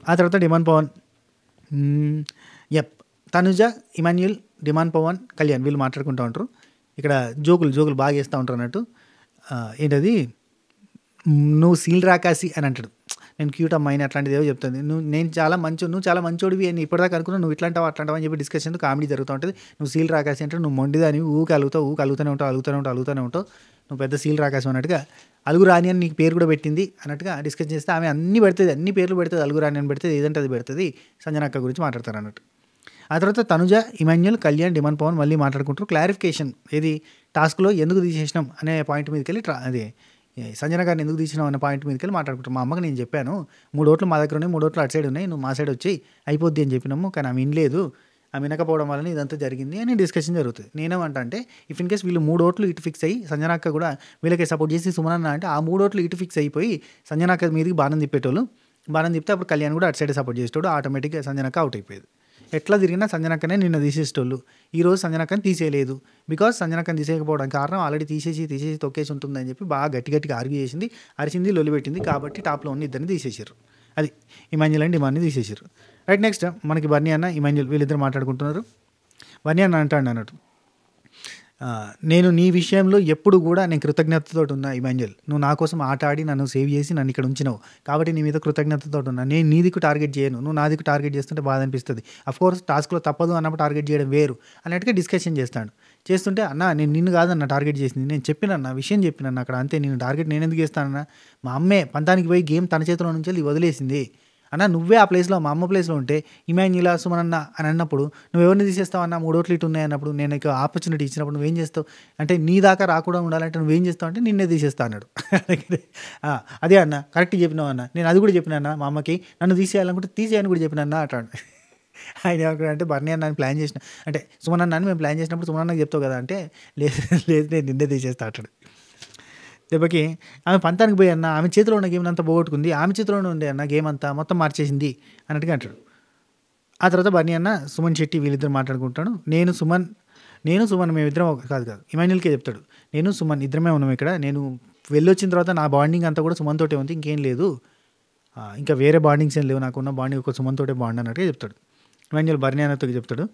ఆ తర్వాత డిమాండ్ పవన్, తనుజ, ఇమాన్యుల్, డిమాండ్ పవన్, కళ్యాణ్ వీళ్ళు మాట్లాడుకుంటూ ఉంటారు. ఇక్కడ జోకులు బాగా చేస్తూ ఉంటారు అన్నట్టు. ఏంటది నువ్వు సీల్ రాకాసి అని అంటాడు, నేను క్యూట్ అమ్మాయిని అట్లాంటిది ఏవో చెప్తుంది. నువ్వు చాలా మంచోడివి అని ఇప్పటిదాకా అనుకున్నా, నువ్వు ఇట్లాంటావా అని చెప్పి డిస్కషన్ కామెడీ జరుగుతూ ఉంటుంది. నువ్వు సీల్ రాకాసి అంటే నువ్వు మొండిదాని అలుగుతూనే ఉంటావు, నువ్వు పెద్ద సీల్ రాకాసి అన్నట్టుగా. అలుగురాని అని నీకు పేరు కూడా పెట్టింది అన్నట్టుగా డిస్కస్ చేస్తే ఆమె అన్ని పేర్లు పెడుతుంది, అలుగురాని అని పెడుతుంది, ఏదంటే అది పెడుతుంది. సంజనక్క గురించి మాట్లాడతారు అన్నట్టు. ఆ తర్వాత తనుజ, ఇమాన్యుల్, కళ్యాణ్, డిమాండ్ పవన్ మళ్ళీ మాట్లాడుకుంటారు. క్లారిఫికేషన్ ఏది టాస్క్లో ఎందుకు తీసేసినాం అనే పాయింట్ మీదకి వెళ్ళి అది సంజన గారిని ఎందుకు తీసినాం అనే పాయింట్ మీదకి వెళ్ళి మాట్లాడుకుంటాం. మా అమ్మకి నేను చెప్పాను 3 ఓట్లు మా దగ్గర ఉన్నాయి, 3 ఓట్లు అటు సైడ్ ఉన్నాయి, నువ్వు మా సైడ్ వచ్చి అయిపోద్ది అని చెప్పినాము, కానీ ఆమె వినలేదు, ఆమె వినకపోవడం వల్ల ఇదంతా జరిగింది అని డిస్కషన్ జరుగుతుంది. నేనేమంటా అంటే ఇఫ్ ఇన్ కేస్ వీళ్ళు 3 ఓట్లు ఇటు ఫిక్స్ అయ్యి సంజనక్క కూడా వీళ్ళకి సపోర్ట్ చేసి సుమనన్న అంటే ఆ 3 ఓట్లు ఇటు ఫిక్స్ అయిపోయి సంజనక్క మీదకి బాణం తిప్పేటోళ్ళు, బాణం తిప్పితే అప్పుడు కళ్యాణ్ కూడా అటు సైడ్ సపోర్ట్ చేసేటోడు, ఆటోమేటిక్గా సంజనక్క అవుట్ అయిపోయేది. ఎట్లా తిరిగినా సంజనక్కనే నిన్న తీసేసేటోళ్ళు, ఈరోజు సంజనక్కని తీసేయలేదు. బికాజ్ సంజనక్కని తీసేయకపోవడానికి కారణం ఆల్రెడీ తీసేసి తొక్కేసి ఉంటుందని చెప్పి బాగా గట్టిగా ఆర్గ్యూ చేసింది, అరిచింది, లొల్లి పెట్టింది. కాబట్టి టాప్లో ఉన్న ఇద్దరిని తీసేసారు, అది ఇమాన్యుల్ అండ్ డిమాండ్ని తీసేసారు. రైట్, నెక్స్ట్ మనకి బర్నీ అన్న, ఇమాన్యుల్ వీళ్ళిద్దరు మాట్లాడుకుంటున్నారు. బర్నీ అన్న అంటాడు అన్నట్టు, నేను నీ విషయంలో ఎప్పుడు కూడా నేను కృతజ్ఞతతో ఉన్నా ఇమాన్యుల్, నువ్వు నా కోసం ఆట ఆడి నన్ను సేవ్ చేసి నన్ను ఇక్కడ ఉంచినావు కాబట్టి నీ మీద కృతజ్ఞతతో ఉన్నా. నేను నీ దిక్కు టార్గెట్ చేయను, నువ్వు నా దిక్కు టార్గెట్ చేస్తుంటే బాధ అనిపిస్తుంది. అఫ్కోర్స్ టాస్క్లో తప్పదు అన్నప్పుడు టార్గెట్ చేయడం వేరు అన్నట్టుగా డిస్కషన్ చేస్తుంటే అన్న నేను నిన్ను కాదన్న టార్గెట్ చేసింది, నేను చెప్పినన్న విషయం చెప్పినన్న అక్కడ అంతే, నేను టార్గెట్ నేను ఎందుకు చేస్తానన్నా, మా అమ్మే పంతానికి పోయి గేమ్ తన చేతిలో నుంచి వదిలేసింది అన్న, నువ్వే ఆ ప్లేస్లో మా అమ్మ ప్లేస్లో ఉంటే ఇమాన్యుల్ సుమనన్న అని అన్నప్పుడు నువ్వెవరిని తీసేస్తావు అన్న, 3 ఓట్లు ఇటు ఉన్నాయి అన్నప్పుడు నేను నీకు ఆపర్చునిటీ ఇచ్చినప్పుడు నువ్వేం చేస్తావు అంటే నీ దాకా రాకుండా ఉండాలంటే నువ్వేం చేస్తావు అంటే నిన్నే తీసేస్తా అన్నాడు. అదే అన్న కరెక్ట్ చెప్పినావు అన్న, నేను అది కూడా చెప్పినా మా అమ్మకి, నన్ను తీసేయాలనుకుంటే తీసేయని కూడా చెప్పినా అంటాడు. ఆయన ఏమనుకున్నా అంటే బర్నీ అన్న ప్లాన్ చేసిన అంటే సుమనన్న మేము ప్లాన్ చేసినప్పుడు సుమనన్నకి చెప్తావు కదా అంటే లేదు నేను నిన్నే తీసేస్తా అంటాడు. దెబ్బకి ఆమె పంతానికి పోయి అన్న, ఆమె చేతిలో ఉన్న గేమ్ అంతా పోగొట్టుకుంది, ఆమె చేతిలోనే ఉండే అన్న గేమ్ అంతా మొత్తం మార్చేసింది అన్నట్టుగా అంటాడు. ఆ తర్వాత బర్నీ అన్న సుమన్ శెట్టి వీళ్ళిద్దరు మాట్లాడుకుంటాడు. నేను సుమన్ మేమిద్దరం కాదు ఇమాన్యుల్కే చెప్తాడు, నేను సుమన్ ఇద్దరమే ఉన్నాం ఇక్కడ, నేను వెళ్ళొచ్చిన తర్వాత నా బాండింగ్ అంతా కూడా సుమన్ తోటే ఉంది, ఇంకేం లేదు, ఇంకా వేరే బాండింగ్స్ ఏం లేవు, నాకు ఉన్న బాండింగ్ ఒక సుమన్ తోటే బాండ్ అన్నట్టుగా చెప్తాడు. ఇమాన్యుల్ బర్నీ అన్నతో చెప్తాడు,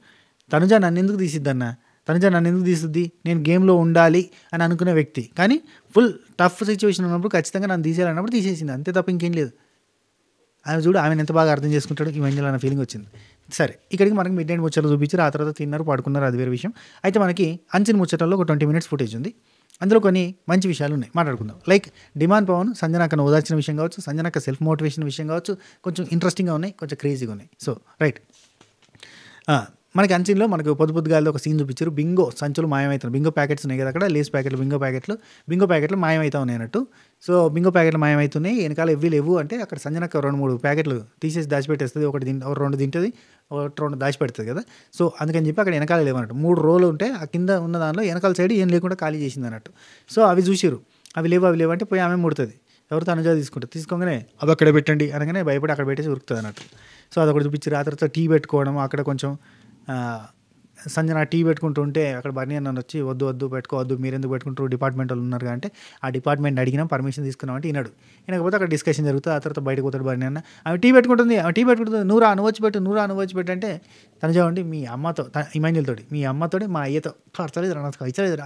తనుజ నన్ను ఎందుకు తీసిద్దన్న, నేను గేమ్లో ఉండాలి అని అనుకునే వ్యక్తి, కానీ ఫుల్ టఫ్ సిచ్యువేషన్ ఉన్నప్పుడు ఖచ్చితంగా నన్ను తీసేయాలన్నప్పుడు తీసేసింది, అంతే తప్ప ఇంకేం లేదు. ఆమె చూడు ఆమెను ఎంత బాగా అర్థం చేసుకుంటాడు ఇమాన్యుల్ అన్న ఫీలింగ్ వచ్చింది. సరే, ఇక్కడికి మనకి మిడ్ నైట్ ముచ్చట్లు చూపించారు, ఆ తర్వాత తిన్నారు, పడుకున్నారు, అది వేరే విషయం. అయితే మనకి అంచిన ముచ్చటల్లో ఒక 20 minutes ఫుటేజ్ ఉంది, అందులో కొన్ని మంచి విషయాలు ఉన్నాయి, మాట్లాడుకుందాం. లైక్ డిమాండ్ పవన్ సంజనక్కను ఓదార్చిన విషయం కావచ్చు, సంజనక్క సెల్ఫ్ మోటివేషన్ విషయం కావచ్చు, కొంచెం ఇంట్రెస్టింగ్గా ఉన్నాయి, కొంచెం క్రేజీగా ఉన్నాయి. సో రైట్, మనకి అంచిన్లో మనకు పొద్దుగాలిలో ఒక సీన్ చూపించారు, బింగో సంచులు మాయమవుతున్నాయి, బింగో ప్యాకెట్స్ ఉన్నాయి కదా అక్కడ, లేస్ ప్యాకెట్లు బింగో ప్యాకెట్లు మాయమవుతా ఉన్నాయి అన్నట్టు. సో బింగో ప్యాకెట్లు మాయమవుతున్నాయి, వెనకాల ఎవ్వి లేవు అంటే అక్కడ సంజనక్క 2-3 ప్యాకెట్లు తీసేసి దాచిపెట్టేస్తుంది, 2 తింటుంది, 2 దాచిపెడుతుంది కదా. సో అందుకని చెప్పి అక్కడ వెనకాల లేవన్నట్టు, 3 రోలు ఉంటే ఆ కింద ఉన్న దానిలో వెనకాల సైడ్ ఏం లేకుండా ఖాళీ చేసింది అన్నట్టు. సో అవి చూసిరు, అవి లేవు అంటే పోయి ఆమె ముడుతుంది, ఎవరు తనుజ తీసుకోగానే అవి అక్కడ పెట్టండి అనగానే భయపడి అక్కడ పెట్టేసి ఉరుకుతుంది అన్నట్టు. సో అదొకటి చూపించారు. ఆ తర్వాత టీ పెట్టుకోవడం, అక్కడ కొంచెం సంజన టీ పెట్టుకుంటుంటే అక్కడ బర్నీ అన్న వచ్చి వద్దు పెట్టుకోవద్దు, మీరు ఎందుకు పెట్టుకుంటారు, డిపార్ట్మెంట్ వాళ్ళు ఉన్నారు అంటే ఆ డిపార్ట్మెంట్ అడిగినా పర్మిషన్ తీసుకున్నాం అంటే వినకపోతే అక్కడ డిస్కషన్ జరుగుతుంది. ఆ తర్వాత బయటకు పోతాడు బర్నీ అన్న, ఆమె టీ పెట్టుకుంటుంది, నువ్వు వచ్చి పెట్టు అంటే తనుజ ఉండి మీ అమ్మతో ఇమాన్యుల్ తోటి మీ అమ్మతోటి మా అయ్యతో పడతలేదు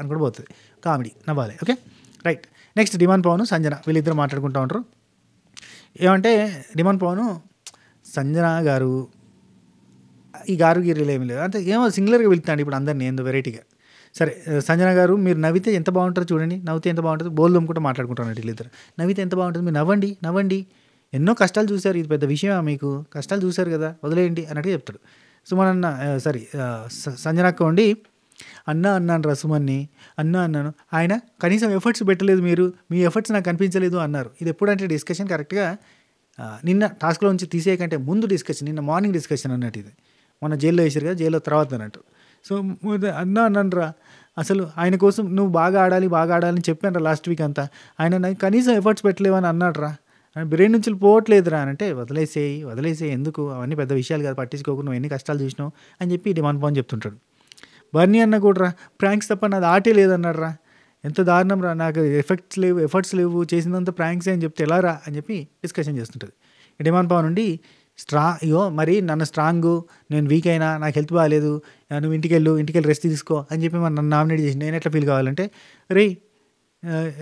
అని కూడా పోతుంది, కామెడీ నవ్వాలి. Okay right, next demon Pavan Sanjana వీళ్ళిద్దరు మాట్లాడుకుంటూ ఉంటారు. ఏమంటే డిమాండ్ పవన్ సంజన గారు ఈ గారు గిరిలో ఏమి లేదు అంటే ఏమో సింగులర్గా వెళ్తాడు ఇప్పుడు అందరినీ ఏందో వెరైటీగా. సరే సంజన గారు మీరు నవ్వితే ఎంత బాగుంటారో చూడండి, నవ్వితే ఎంత బాగుంటుంది, బోల్ దమ్ముకుంటూ మాట్లాడుకుంటారు వీళ్ళిద్దరు. నవ్వితే ఎంత బాగుంటుంది, మీరు నవ్వండి నవ్వండి, ఎన్నో కష్టాలు చూశారు, ఇది పెద్ద విషయమా మీకు, కష్టాలు చూశారు కదా వదిలేయండి అన్నట్టుగా చెప్తాడు. సుమన్ అన్న సంజనక్క ఉండి అన్నాను రా సుమన్ని, అన్నాను, ఆయన కనీసం ఎఫర్ట్స్ పెట్టలేదు, మీరు మీ ఎఫర్ట్స్ నాకు కనిపించలేదు అన్నారు. ఇది ఎప్పుడంటే డిస్కషన్ కరెక్ట్గా నిన్న టాస్క్లో నుంచి తీసేయకంటే ముందు డిస్కషన్, నిన్న మార్నింగ్ డిస్కషన్ అన్నట్టు. ఇది మొన్న జైల్లో వేసారు కదా, జైల్లో తర్వాత అన్నట్టు. సో అన్నాను రా, అసలు ఆయన కోసం నువ్వు బాగా ఆడాలని చెప్పాను రా లాస్ట్ వీక్ అంతా, ఆయన నాకు కనీసం ఎఫర్ట్స్ పెట్టలేవని అన్నాడు రా, బ్రెయిన్ నుంచి పోవట్లేదురా అని అంటే వదిలేసేయి ఎందుకు, అవన్నీ పెద్ద విషయాలు కాదు, పట్టించుకోకు, నువ్వు ఎన్ని కష్టాలు చూసినావు అని చెప్పి డిమాండ్ పవన్ చెప్తుంటాడు. బర్నీ అన్న కూడా రా, ప్రాంక్స్ తప్ప నాది ఆటే లేదన్నాడు రా, ఎంత దారుణం రా, నాకు ఎఫర్ట్స్ లేవు చేసినంత ప్రాంక్స్ అని చెప్తే ఎలా రా అని చెప్పి డిస్కషన్ చేస్తుంటుంది. డిమాండ్ పవన్ నుండి మరి నన్ను స్ట్రాంగు, నేను వీక్ అయినా, నాకు హెల్త్ బాగాలేదు, నువ్వు ఇంటికి రెస్ట్ తీసుకో అని చెప్పి నన్ను నామినేట్ చేసి నేను ఎట్లా ఫీల్ కావాలంటే, రే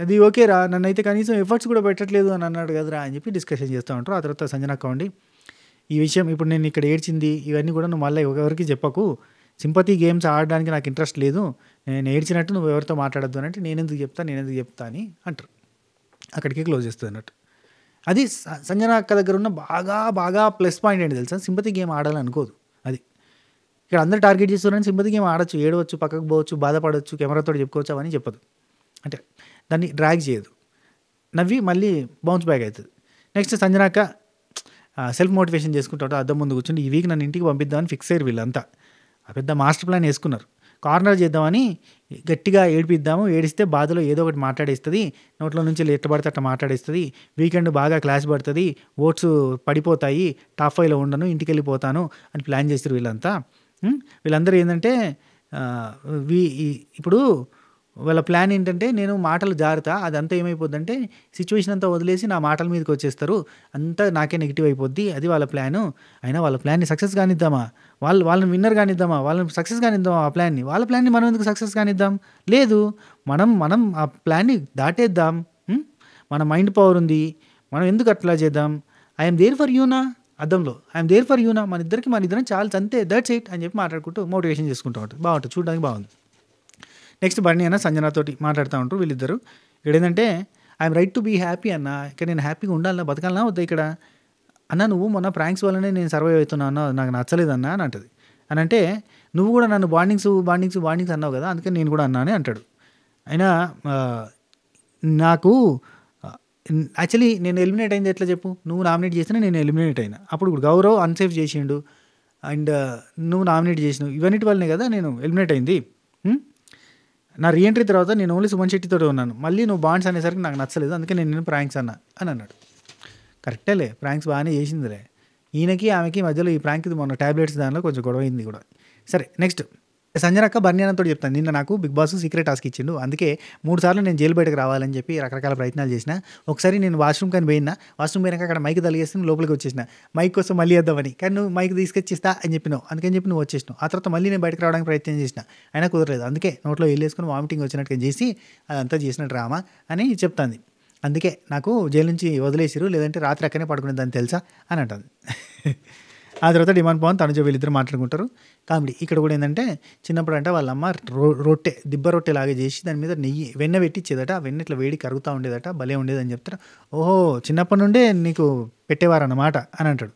అది ఓకేరా, నన్ను అయితే కనీసం ఎఫర్ట్స్ కూడా పెట్టట్లేదు అని అన్నాడు కదరా అని చెప్పి డిస్కషన్ చేస్తూ ఉంటారు. ఆ తర్వాత సంజనక్క ఉండి ఈ విషయం ఇప్పుడు నేను ఇక్కడ ఏడ్చింది ఇవన్నీ కూడా నువ్వు మళ్ళీ ఎవరికి చెప్పకు, సింపతి గేమ్స్ ఆడడానికి నాకు ఇంట్రెస్ట్ లేదు, నేను ఏడ్చినట్టు నువ్వు ఎవరితో మాట్లాడద్దు అని అంటే నేను ఎందుకు చెప్తా అని అంటారు. అక్కడికి క్లోజ్ చేస్తుంది అన్నట్టు. అది సంజన అక్క దగ్గర ఉన్న బాగా ప్లస్ పాయింట్ ఏంటి తెలుసా, సింపతి గేమ్ ఆడాలనుకోదు. అది ఇక్కడ అందరూ టార్గెట్ చేస్తున్నారని సింపతి గేమ్ ఆడచ్చు, ఏడవచ్చు, పక్కకు పోవచ్చు, బాధపడవచ్చు, కెమెరాతో చెప్పుకోవచ్చు, అవన్నీ చెప్పదు. అంటే దాన్ని డ్రాగ్ చేయదు, నవ్వి మళ్ళీ బౌన్స్ బ్యాక్ అవుతుంది. నెక్స్ట్ సంజనాక సెల్ఫ్ మోటివేషన్ చేసుకుంటాడు, అద్దం ముందు కూర్చుండి ఈ వీక్ నన్ను ఇంటికి పంపిద్దామని ఫిక్స్ అయ్యారు వీళ్ళంతా. ఆ పెద్ద మాస్టర్ ప్లాన్ వేసుకున్నారు, కార్నర్ చేద్దామని, గట్టిగా ఏడిస్తే బాధలో ఏదో ఒకటి మాట్లాడేస్తుంది, నోట్లో నుంచి ఎట్ట పడితే అట్లా మాట్లాడేస్తుంది, వీకెండ్ బాగా క్లాస్ పడుతుంది, ఓట్స్ పడిపోతాయి, టాప్ 5లో ఉండను, ఇంటికి వెళ్ళిపోతాను అని ప్లాన్ చేస్తారు వీళ్ళంతా. వీళ్ళందరూ ఏంటంటే ఇప్పుడు వాళ్ళ ప్లాన్ ఏంటంటే నేను మాటలు జారుతా, అదంతా ఏమైపోద్దంటే సిచ్యువేషన్ అంతా వదిలేసి నా మాటల మీదకి వచ్చేస్తారు, అంతా నాకే నెగిటివ్ అయిపోద్ది, అది వాళ్ళ ప్లాను. అయినా వాళ్ళ ప్లాన్ని సక్సెస్ కానిద్దామా, వాళ్ళని విన్నర్ కానిద్దామా, వాళ్ళని సక్సెస్ కానిద్దామా, వాళ్ళ ప్లాన్ని మనం ఎందుకు సక్సెస్ కానిద్దాం, లేదు మనం ఆ ప్లాన్ని దాటేద్దాం, మన మైండ్ పవర్ ఉంది, మనం ఎందుకు అట్లా చేద్దాం, ఐఎమ్ దేర్ ఫర్ యూనా, అద్దంలో ఐఎమ్ దేర్ ఫర్ యూనా, మన ఇద్దరం చాలా అంతే, దట్స్ ఇట్ అని చెప్పి మాట్లాడుకుంటూ మోటివేషన్ చేసుకుంటూ ఉంటుంది, బాగుంటుంది, చూడడానికి బాగుంది. నెక్స్ట్ బర్నీ అన్న సంజనతోటి మాట్లాడుతూ ఉంటారు వీళ్ళిద్దరు. ఇక్కడ ఏంటంటే I'm right to be happy అన్న, ఇక్కడ నేను హ్యాపీగా ఉండాలన్నా, బతకాలన్నా వద్దా ఇక్కడ అన్న, నువ్వు మొన్న ప్రాంక్స్ వల్లనే నేను సర్వైవ్ అవుతున్నా అన్న, నాకు నచ్చలేదన్నా అని అంటది. అని అంటే నువ్వు కూడా నన్ను బాండింగ్స్ అన్నావు కదా, అందుకని నేను కూడా అన్నా అని అంటాడు. అయినా నాకు యాక్చువల్లీ నేను ఎలిమినేట్ అయింది ఎట్లా చెప్పు, నువ్వు నామినేట్ చేసినా నేను ఎలిమినేట్ అయినా, అప్పుడు గౌరవ్ అన్సేఫ్ చేసిండు అండ్ నువ్వు నామినేట్ చేసినావు, ఇవన్నిటి వల్లనే కదా నేను ఎలిమినేట్ అయింది. నా రీఎంట్రీ తర్వాత నేను ఓన్లీ సుమన్ శెట్టితో ఉన్నాను, మళ్ళీ నువ్వు బాండ్స్ అనేసరికి నాకు నచ్చలేదు, అందుకే నేను ప్రాంక్స్ అన్నా అని అన్నాడు. కరెక్టేలే, ప్రాంక్స్ బాగానే చేసిందిలే, ఈయనకి ఆమెకి మధ్యలో ఈ ప్రాంక్ ఇది మొన్న ట్యాబ్లెట్స్ దానిలో కొంచెం గొడవ అయింది కూడా. సరే నెక్స్ట్ సంజనక్క బర్నియానతో చెప్తాను, నిన్న నాకు బిగ్ బాస్ సీక్రెట్ టాస్క్ ఇచ్చిండు, అందుకే 3 సార్లు నేను జైలు బయటకు రావాలని చెప్పి రకరకాల ప్రయత్నాలు చేసిన, ఒకసారి నేను వాష్రూమ్ పోయినాక అక్కడ మైక్ తలిగేస్తే లోపలికి వచ్చేసిన, మైక్ కోసం మళ్ళీ వేద్దామని, కానీ నువ్వు మైక్ తీసుకొచ్చిస్తా అని చెప్పినావు, అందుకని చెప్పి నువ్వు వచ్చేసినావు. ఆ తర్వాత మళ్ళీ నేను బయటకు రావడానికి ప్రయత్నం చేసిన, అయినా కుదరలేదు, అందుకే నోట్లో వెళ్ళేసుకుని వామిటింగ్ వచ్చినట్టుగా చేసి అదంతా చేసిన డ్రామా అని చెప్తాంది. అందుకే నాకు జైలు నుంచి వదిలేసిరు, లేదంటే రాత్రి అక్కనే పడుకునేదాన్ని తెలుసా అని అంటుంది. ఆ తర్వాత డిమాండ్ పవన్ తనుజ వీళ్ళిద్దరు మాట్లాడుకుంటారు. కామెడీ ఇక్కడ కూడా ఏంటంటే చిన్నప్పుడు అంటే వాళ్ళ అమ్మ దిబ్బ రొట్టె లాగా చేసి దాని మీద వెన్న పెట్టించేదట, ఆ వెన్న ఇట్లా వేడి కరుగుతూ ఉండేదట, భలే ఉండేదని చెప్తారు. ఓహో చిన్నప్పటి నుండే నీకు పెట్టేవారు అన్నమాట అని అంటాడు.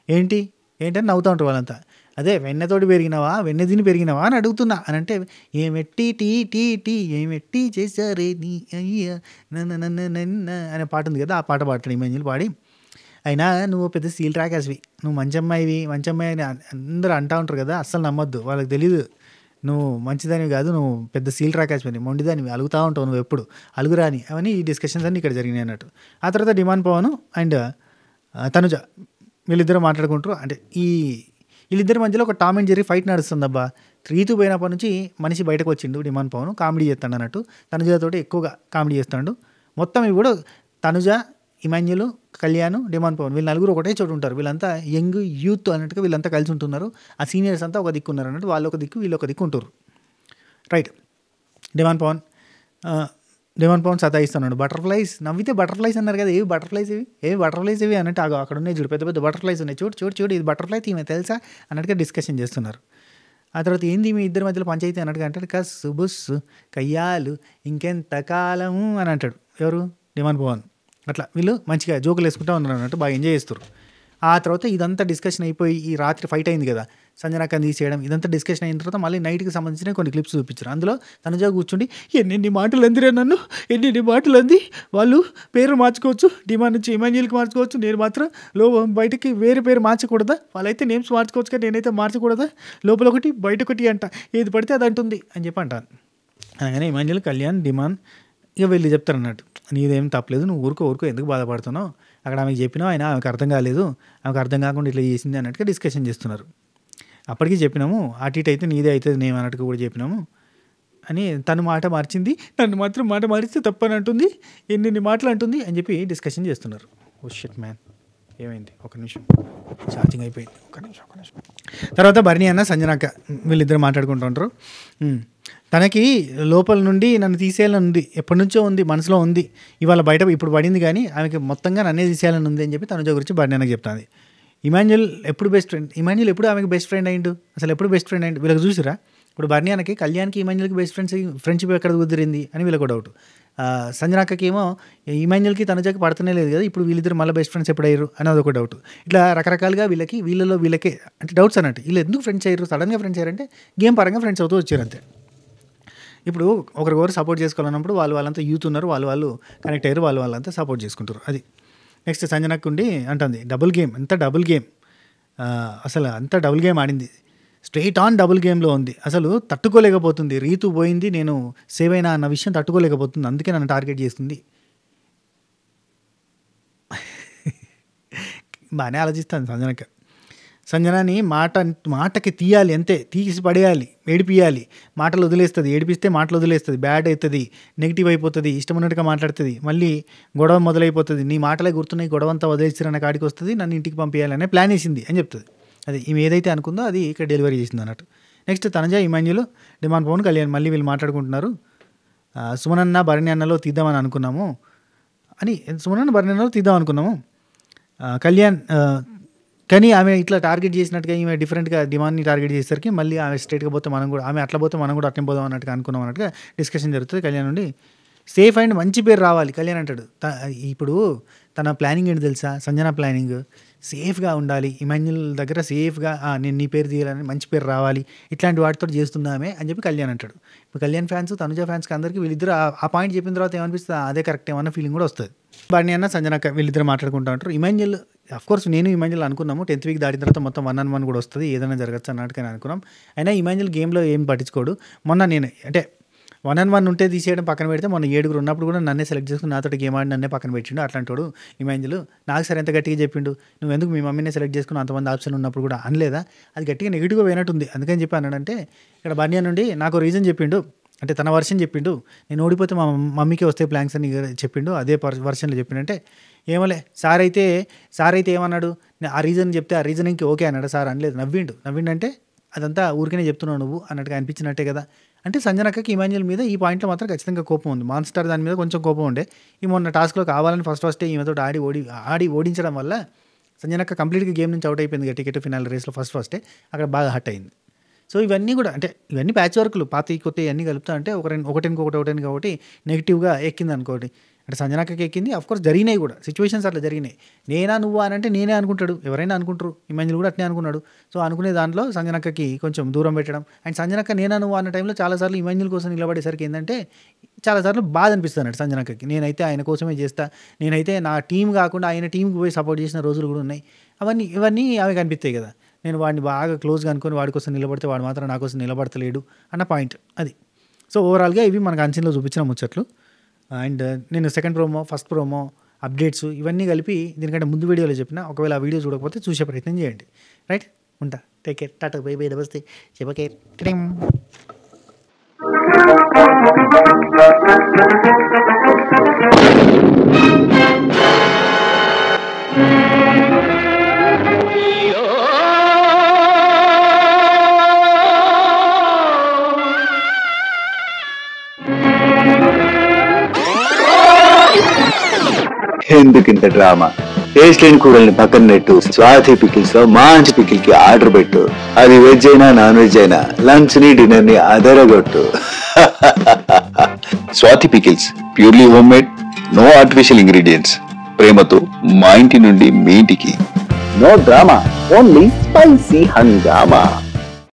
ఏంటని నవ్వుతూ ఉంటారు వాళ్ళంతా. అదే వెన్నతోటి పెరిగినావా, వెన్న తిని పెరిగినావా అని అడుగుతున్నా అని అంటే, ఏమెట్టి ఏమెట్టి చేశారే నీ అయ్యా నన్న అనే పాట ఉంది కదా, ఆ పాట పాడతాడు ఇమాన్యుల్ పాడి. అయినా నువ్వు పెద్ద సీల్ రాకేసివి, నువ్వు మంచి అమ్మాయి అని అందరూ అంటూ ఉంటారు కదా, అస్సలు నమ్మొద్దు, వాళ్ళకి తెలీదు నువ్వు మంచిదానివి కాదు, నువ్వు పెద్ద సీల్ రాకేసిపోయి మొండిదానివి, అలుగుతూ ఉంటావు నువ్వు ఎప్పుడు, అలుగురాని అవన్నీ ఈ డిస్కషన్స్ అన్నీ ఇక్కడ జరిగినాయి అన్నట్టు. ఆ తర్వాత డిమాండ్ పవన్ అండ్ తనుజ వీళ్ళిద్దరూ మాట్లాడుకుంటారు. అంటే వీళ్ళిద్దరి మధ్యలో ఒక టామ్ అండ్ జెర్రీ ఫైట్ నడుస్తుంది అబ్బా. రీతు పోయినప్పటి నుంచి మనిషి బయటకు వచ్చిండు డిమాండ్ పవన్, కామెడీ చేస్తాడు అన్నట్టు, తనుజతో ఎక్కువగా కామెడీ చేస్తాడు. మొత్తం ఇవి కూడా తనుజ, ఇమాన్యుల్, కళ్యాణ్, డిమాండ్ పవన్ వీళ్ళు నలుగురు ఒకటే చోటు ఉంటారు, వీళ్ళంతా యంగ్ యూత్ అన్నట్టుగా వీళ్ళంతా కలిసి ఉంటున్నారు. ఆ సీనియర్స్ అంతా ఒక దిక్కు ఉన్నారు అన్నట్టు, వాళ్ళు ఒక దిక్కు వీళ్ళు ఒక దిక్కు ఉంటున్నారు. Right. Demand Pawan demand Pawan సతాయిస్తున్నాడు. బటర్‌ఫ్లైస్ నవ్వితే బటర్‌ఫ్లైస్ అన్నారు కదా! ఏవి బటర్‌ఫ్లైస్ ఇవి? ఏవి బటర్‌ఫ్లైస్ ఇవి అన్నట్టు అక్కడ ఉన్నాయి చూడు, పెద్ద పెద్ద బటర్‌ఫ్లైస్ ఉన్నాయి. చూడు చూడు చూడు ఇది బటర్‌ఫ్లై ఈమె తెలుసా అన్నట్టుగా డిస్కషన్ చేస్తున్నారు. ఆ తర్వాత ఏంది మీ ఇద్దరి మధ్యలో పంచాయతీ అన్నట్టుగా అంటాడు. కస్సు బుస్సు కయ్యాలు ఇంకెంత కాలము అని అంటాడు. ఎవరు? డిమాండ్ పవన్. అట్లా వీళ్ళు మంచిగా జోకులు వేసుకుంటా ఉన్నారు అన్నట్టు బాగా ఎంజాయ్ చేస్తారు. ఆ తర్వాత ఇదంతా డిస్కషన్ అయిపోయి ఈ రాత్రి ఫైట్ అయింది కదా, సంజనాక్కని తీసేయడం, ఇదంతా డిస్కషన్ అయిన తర్వాత మళ్ళీ నైట్కి సంబంధించిన కొన్ని క్లిప్స్ చూపించారు. అందులో తనుజ కూర్చుండి ఎన్ని మాటలు అందిరే నన్ను, ఎన్ని మాటలు అంది, వాళ్ళు పేరు మార్చుకోవచ్చు, డిమాండ్ నుంచి ఇమాన్యుయల్కి మార్చుకోవచ్చు, నేను మాత్రం బయటకి వేరే పేరు మార్చకూడదా, వాళ్ళైతే నేమ్స్ మార్చుకోవచ్చు కానీ నేనైతే మార్చకూడదా, లోపల ఒకటి బయట ఒకటి అంట, ఏది పడితే అది అంటుంది అని చెప్పి అంటాను. అనగానే ఇమాన్యుయల్, కళ్యాణ్, డిమాండ్ ఇక వెళ్ళి చెప్తారు అన్నట్టు, నీదేం తప్పలేదు, నువ్వు ఊరుకో ఎందుకు బాధపడుతున్నావు, అక్కడ ఆమెకు చెప్పినావు అయినా ఆమెకు అర్థం కాలేదు, ఆమెకు అర్థం కాకుండా ఇట్లా చేసింది అన్నట్టుగా డిస్కషన్ చేస్తున్నారు. అప్పటికి చెప్పినాము అటు ఇటు అయితే నీదే అవుతుంది నేను అన్నట్టుగా కూడా చెప్పినాము అని, తను మాట మార్చింది, నన్ను మాత్రం మాట మారిస్తే తప్పని అంటుంది, ఎన్ని మాటలు అంటుంది అని చెప్పి డిస్కషన్ చేస్తున్నారు. ఓ షిట్ మ్యాన్, ఏమైంది? ఒక నిమిషం, ఛార్జింగ్ అయిపోయింది, ఒక నిమిషం. తర్వాత బర్నీ అన్న సంజనాక్క వీళ్ళిద్దరు మాట్లాడుకుంటూ ఉంటారు. తనకి లోపల నుండి నన్ను తీసేయాలని ఉంది, ఎప్పటి నుంచో ఉంది, మనసులో ఉంది, ఇవాళ బయట ఇప్పుడు పడింది కానీ ఆమెకి మొత్తంగా నన్నే తీసేయాలని ఉంది అని చెప్పి తనుజ గురించి బర్నీ అన్నకి చెప్తాను. ఇమాన్యుయల్ ఎప్పుడు బెస్ట్ ఫ్రెండ్, ఇమాన్యుయల్ ఎప్పుడు ఆమెకి బెస్ట్ ఫ్రెండ్ అయిండు, అసలు ఎప్పుడు బెస్ట్ ఫ్రెండ్ అయిండు వీళ్ళకి చూసిరా? ఇప్పుడు బర్నీ అన్నకి కళ్యాణ్కి ఇమాన్యుయల్కి బెస్ట్ ఫ్రెండ్షిప్ ఎక్కడ కుదిరింది అని వీళ్ళకి డౌట్. సంజనాక్కకి ఏమో ఇమాన్యుయల్కి తనుజకి పడుతూనే లేదు కదా, ఇప్పుడు వీళ్ళిద్దరు మళ్ళీ బెస్ట్ ఫ్రెండ్స్ ఎప్పుడు అయ్యారు అని అదొక డౌట్. ఇట్లా రకరకాలుగా వీళ్ళకే అంటే డౌట్స్ అన్నట్టు. వీళ్ళు ఎందుకు ఫ్రెండ్స్ అయ్యారు, సడన్గా ఫ్రెండ్స్ అయ్యారంటే గేమ్ పరంగా ఫ్రెండ్స్ అవుతూ వచ్చారు అంతే. ఇప్పుడు ఒకరికొకరు సపోర్ట్ చేసుకోవాలన్నప్పుడు వాళ్ళంతా యూత్ ఉన్నారు, వాళ్ళు కనెక్ట్ అయ్యారు, వాళ్ళంతా సపోర్ట్ చేసుకుంటారు. అది నెక్స్ట్ సంజనాక్క ఉండి అంటుంది డబుల్ గేమ్, అసలు అంతా డబుల్ గేమ్ ఆడింది, స్ట్రైట్ ఆన్ డబుల్ గేమ్లో ఉంది, అసలు తట్టుకోలేకపోతుంది, రీతు పోయింది నేను సేవ్ అయినా అన్న విషయం తట్టుకోలేకపోతుంది, అందుకే నన్ను టార్గెట్ చేస్తుంది. బాగానే ఆలోచిస్తాను సంజనక్క. సంజనాని మాటకి తీయాలి అంతే, తీసి పడేయాలి, ఏడిపియాలి, మాటలు వదిలేస్తుంది, ఏడిపిస్తే మాటలు వదిలేస్తుంది, బ్యాడ్ అవుతుంది, నెగిటివ్ అయిపోతుంది, ఇష్టం ఉన్నట్టుగా మాట్లాడుతుంది, మళ్ళీ గొడవ మొదలైపోతుంది, నీ మాటలే గుర్తున్నాయి, గొడవ అంతా వదిలేస్తారన్న కాడికి వస్తుంది, నన్ను ఇంటికి పంపించాలనే ప్లాన్ వేసింది అని చెప్తుంది. అది ఈమె ఏదైతే అనుకుందో అది ఇక్కడ డెలివరీ చేసింది అన్నట్టు. నెక్స్ట్ తనుజ, ఇమాన్యుయల్, డిమాండ్ పవన్, కళ్యాణ్ మళ్ళీ వీళ్ళు మాట్లాడుకుంటున్నారు. సుమనన్న భరణి అన్నలో తీద్దామని అనుకున్నాము అని, సుమనన్న భరణి అన్నలో తీద్దాం అనుకున్నాము, కళ్యాణ్ కానీ ఆమె ఇట్లా టార్గెట్ చేసినట్టుగా ఈమె డిఫరెంట్గా డిమాండ్ని టార్గెట్ చేసేసరికి మళ్ళీ ఆమె స్ట్రైట్గా పోతే మనం కూడా, ఆమె అట్లా పోతే మనం కూడా అట్లా పోదాం అన్నట్టుగా అనుకున్నాం అన్నట్టుగా డిస్కషన్ జరుగుతుంది. కళ్యాణ్ నుండి సేఫ్ అండ్ మంచి పేరు రావాలి కళ్యాణ్ అంటాడు. ఇప్పుడు తన ప్లానింగ్ ఏంటి తెలుసా, సంజన ప్లానింగ్ సేఫ్గా ఉండాలి, ఇమాన్యుయల్ దగ్గర సేఫ్గా నేను నీ పేరు తీయాలని మంచి పేరు రావాలి, ఇట్లాంటి వాటితో చేస్తున్నామే అని చెప్పి కళ్యాణ్ అంటాడు. ఇప్పుడు కళ్యాణ్ ఫ్యాన్స్, తనుజ ఫ్యాన్స్కి అందరికీ వీళ్ళిద్దరు ఆ పాయింట్ చెప్పిన తర్వాత ఏమనిపిస్తుంది, అదే కరెక్ట్ ఏమన్నా ఫీలింగ్ కూడా వస్తుంది. బాణి అన్న సంజనక్క వీళ్ళిద్దరు మాట్లాడుకుంటూ ఉంటారు. ఇమాన్యుయల్ అఫ్కోర్స్ నేను ఇమాన్యుయల్ అనుకున్నాము 10th వీక్ దాటిన తర్వాత మొత్తం 1-on-1 కూడా వస్తుంది, ఏదైనా జరగచ్చు అన్నట్టుగానే అనుకున్నాం. అయినా ఇమాన్యుయల్ గేమ్లో ఏం పట్టించుకోడు. మొన్న నేను అంటే 1-on-1 ఉంటే తీసేయడం పక్కన పెడితే, మొన్న 7 ఉన్నప్పుడు కూడా నన్నే సెలెక్ట్ చేసుకుని నాతో గేమ్ ఆడి నన్నే పక్కన పెట్టిండు. అట్లాంటి వాడు ఇమాన్యుయల్. నాకు సరే ఎంత గట్టిగా చెప్పిండు, నువ్వు ఎందుకు మీ మమ్మీనే సెలెక్ట్ చేసుకుని అంతమంది ఆప్షన్ ఉన్నప్పుడు కూడా అనలేదా, అది గట్టిగా నెగిటివ్గా పోయినట్టుంది. అందుకని చెప్పి అన్నాడంటే, ఇక్కడ బర్నియా నుండి నాకు రీజన్ చెప్పిండు, అంటే తన వర్షన్ చెప్పిండు, నేను ఓడిపోతే మా మమ్మీకి వస్తే ప్లాన్స్ అని చెప్పిండు, అదే వర్షన్లో చెప్పిండంటే ఏమోలే సార్ అయితే ఏమన్నాడు, ఆ రీజన్ చెప్తే ఆ రీజనింగ్కి ఓకే అన్నాడు సార్, అనలేదు, నవ్విండంటే అదంతా ఊరికనే చెప్తున్నావు నువ్వు అన్నట్టుగా అనిపించినట్టే కదా. అంటే సంజనక్కకి ఇమాన్యుయల్ మీద ఈ పాయింట్లో మాత్రం ఖచ్చితంగా కోపం ఉంది. మాన్స్టర్ దాని మీద కొంచెం కోపం ఉండే, ఈ మొన్న టాస్క్లో కావాలని ఫస్టే ఈమెతో ఆడి ఓడించడం వల్ల సంజనక్క కంప్లీట్గా గేమ్ నుంచి అవుట్ అయిపోయింది. టికెట్ ఫినాల్ రేస్లో ఫస్టే అక్కడ బాగా హట్ అయింది. సో ఇవన్నీ కూడా అంటే ఇవన్నీ ప్యాచ్ వర్క్లు, పాత కొత్త ఇవన్నీ కలుపుతా అంటే ఒకటి కాబట్టి నెగిటివ్గా ఎక్కింది అనుకోండి. అంటే సంజనక్కకి ఎక్కింది, అఫ్కోర్స్ జరిగినాయి కూడా సిచ్యువేషన్స్ అట్లా జరిగినాయి. నేనా నువ్వు అని అంటే నేనే అనుకుంటాడు, ఎవరైనా అనుకుంటారు, ఇమాన్యుయల్ కూడా అట్నే అనుకున్నాడు. సో అనుకునే దాంట్లో సంజనక్కకి కొంచెం దూరం పెట్టడం, అండ్ సంజనక్క నేనా నువ్వు అన్న టైంలో చాలాసార్లు ఇమాన్యుయల్ కోసం నిలబడేసరికి ఏంటంటే చాలాసార్లు బాధ అనిపిస్తుంది సంజనక్కకి, నేనైతే ఆయన కోసమే చేస్తా, నేనైతే నా టీం కాకుండా ఆయన టీంకి పోయి సపోర్ట్ చేసిన రోజులు కూడా ఉన్నాయి, ఇవన్నీ అవి కనిపిస్తాయి కదా. నేను వాడిని బాగా క్లోజ్గా అనుకుని వాడి కోసం నిలబడితే వాడు మాత్రం నా కోసం నిలబడతలేడు అన్న పాయింట్ అది. సో ఓవరాల్గా ఇవి మనకు అన్సీన్లో చూపించిన ముచ్చట్లు. అండ్ నేను second promo, first promo, updates ఇవన్నీ కలిపి దీనికంటే ముందు వీడియోలో చెప్పిన, ఒకవేళ ఆ వీడియో చూడకపోతే చూసే ప్రయత్నం చేయండి. రైట్, ఉంటా, take care, Tata, by by, నమస్తే, చెప్పకేర్. ఎందుకు ఇంత డ్రామా? టేస్ట్ లేని కూరల్ని పక్కన నెట్టు, స్వాతి పికిల్స్ లో మంచి పికిల్ కి ఆర్డర్ పెట్టు. అది వెజ్ అయినా నాన్ వెజ్ అయినా లంచ్ ని డిన్నర్ ని అదరగొట్టు. Swathi pickles purely home made, no artificial ingredients. ప్రేమతో మా ఇంటి నుండి మీ ఇంటికి. నో డ్రామా, ఓన్లీ స్పైసీ హంగామా.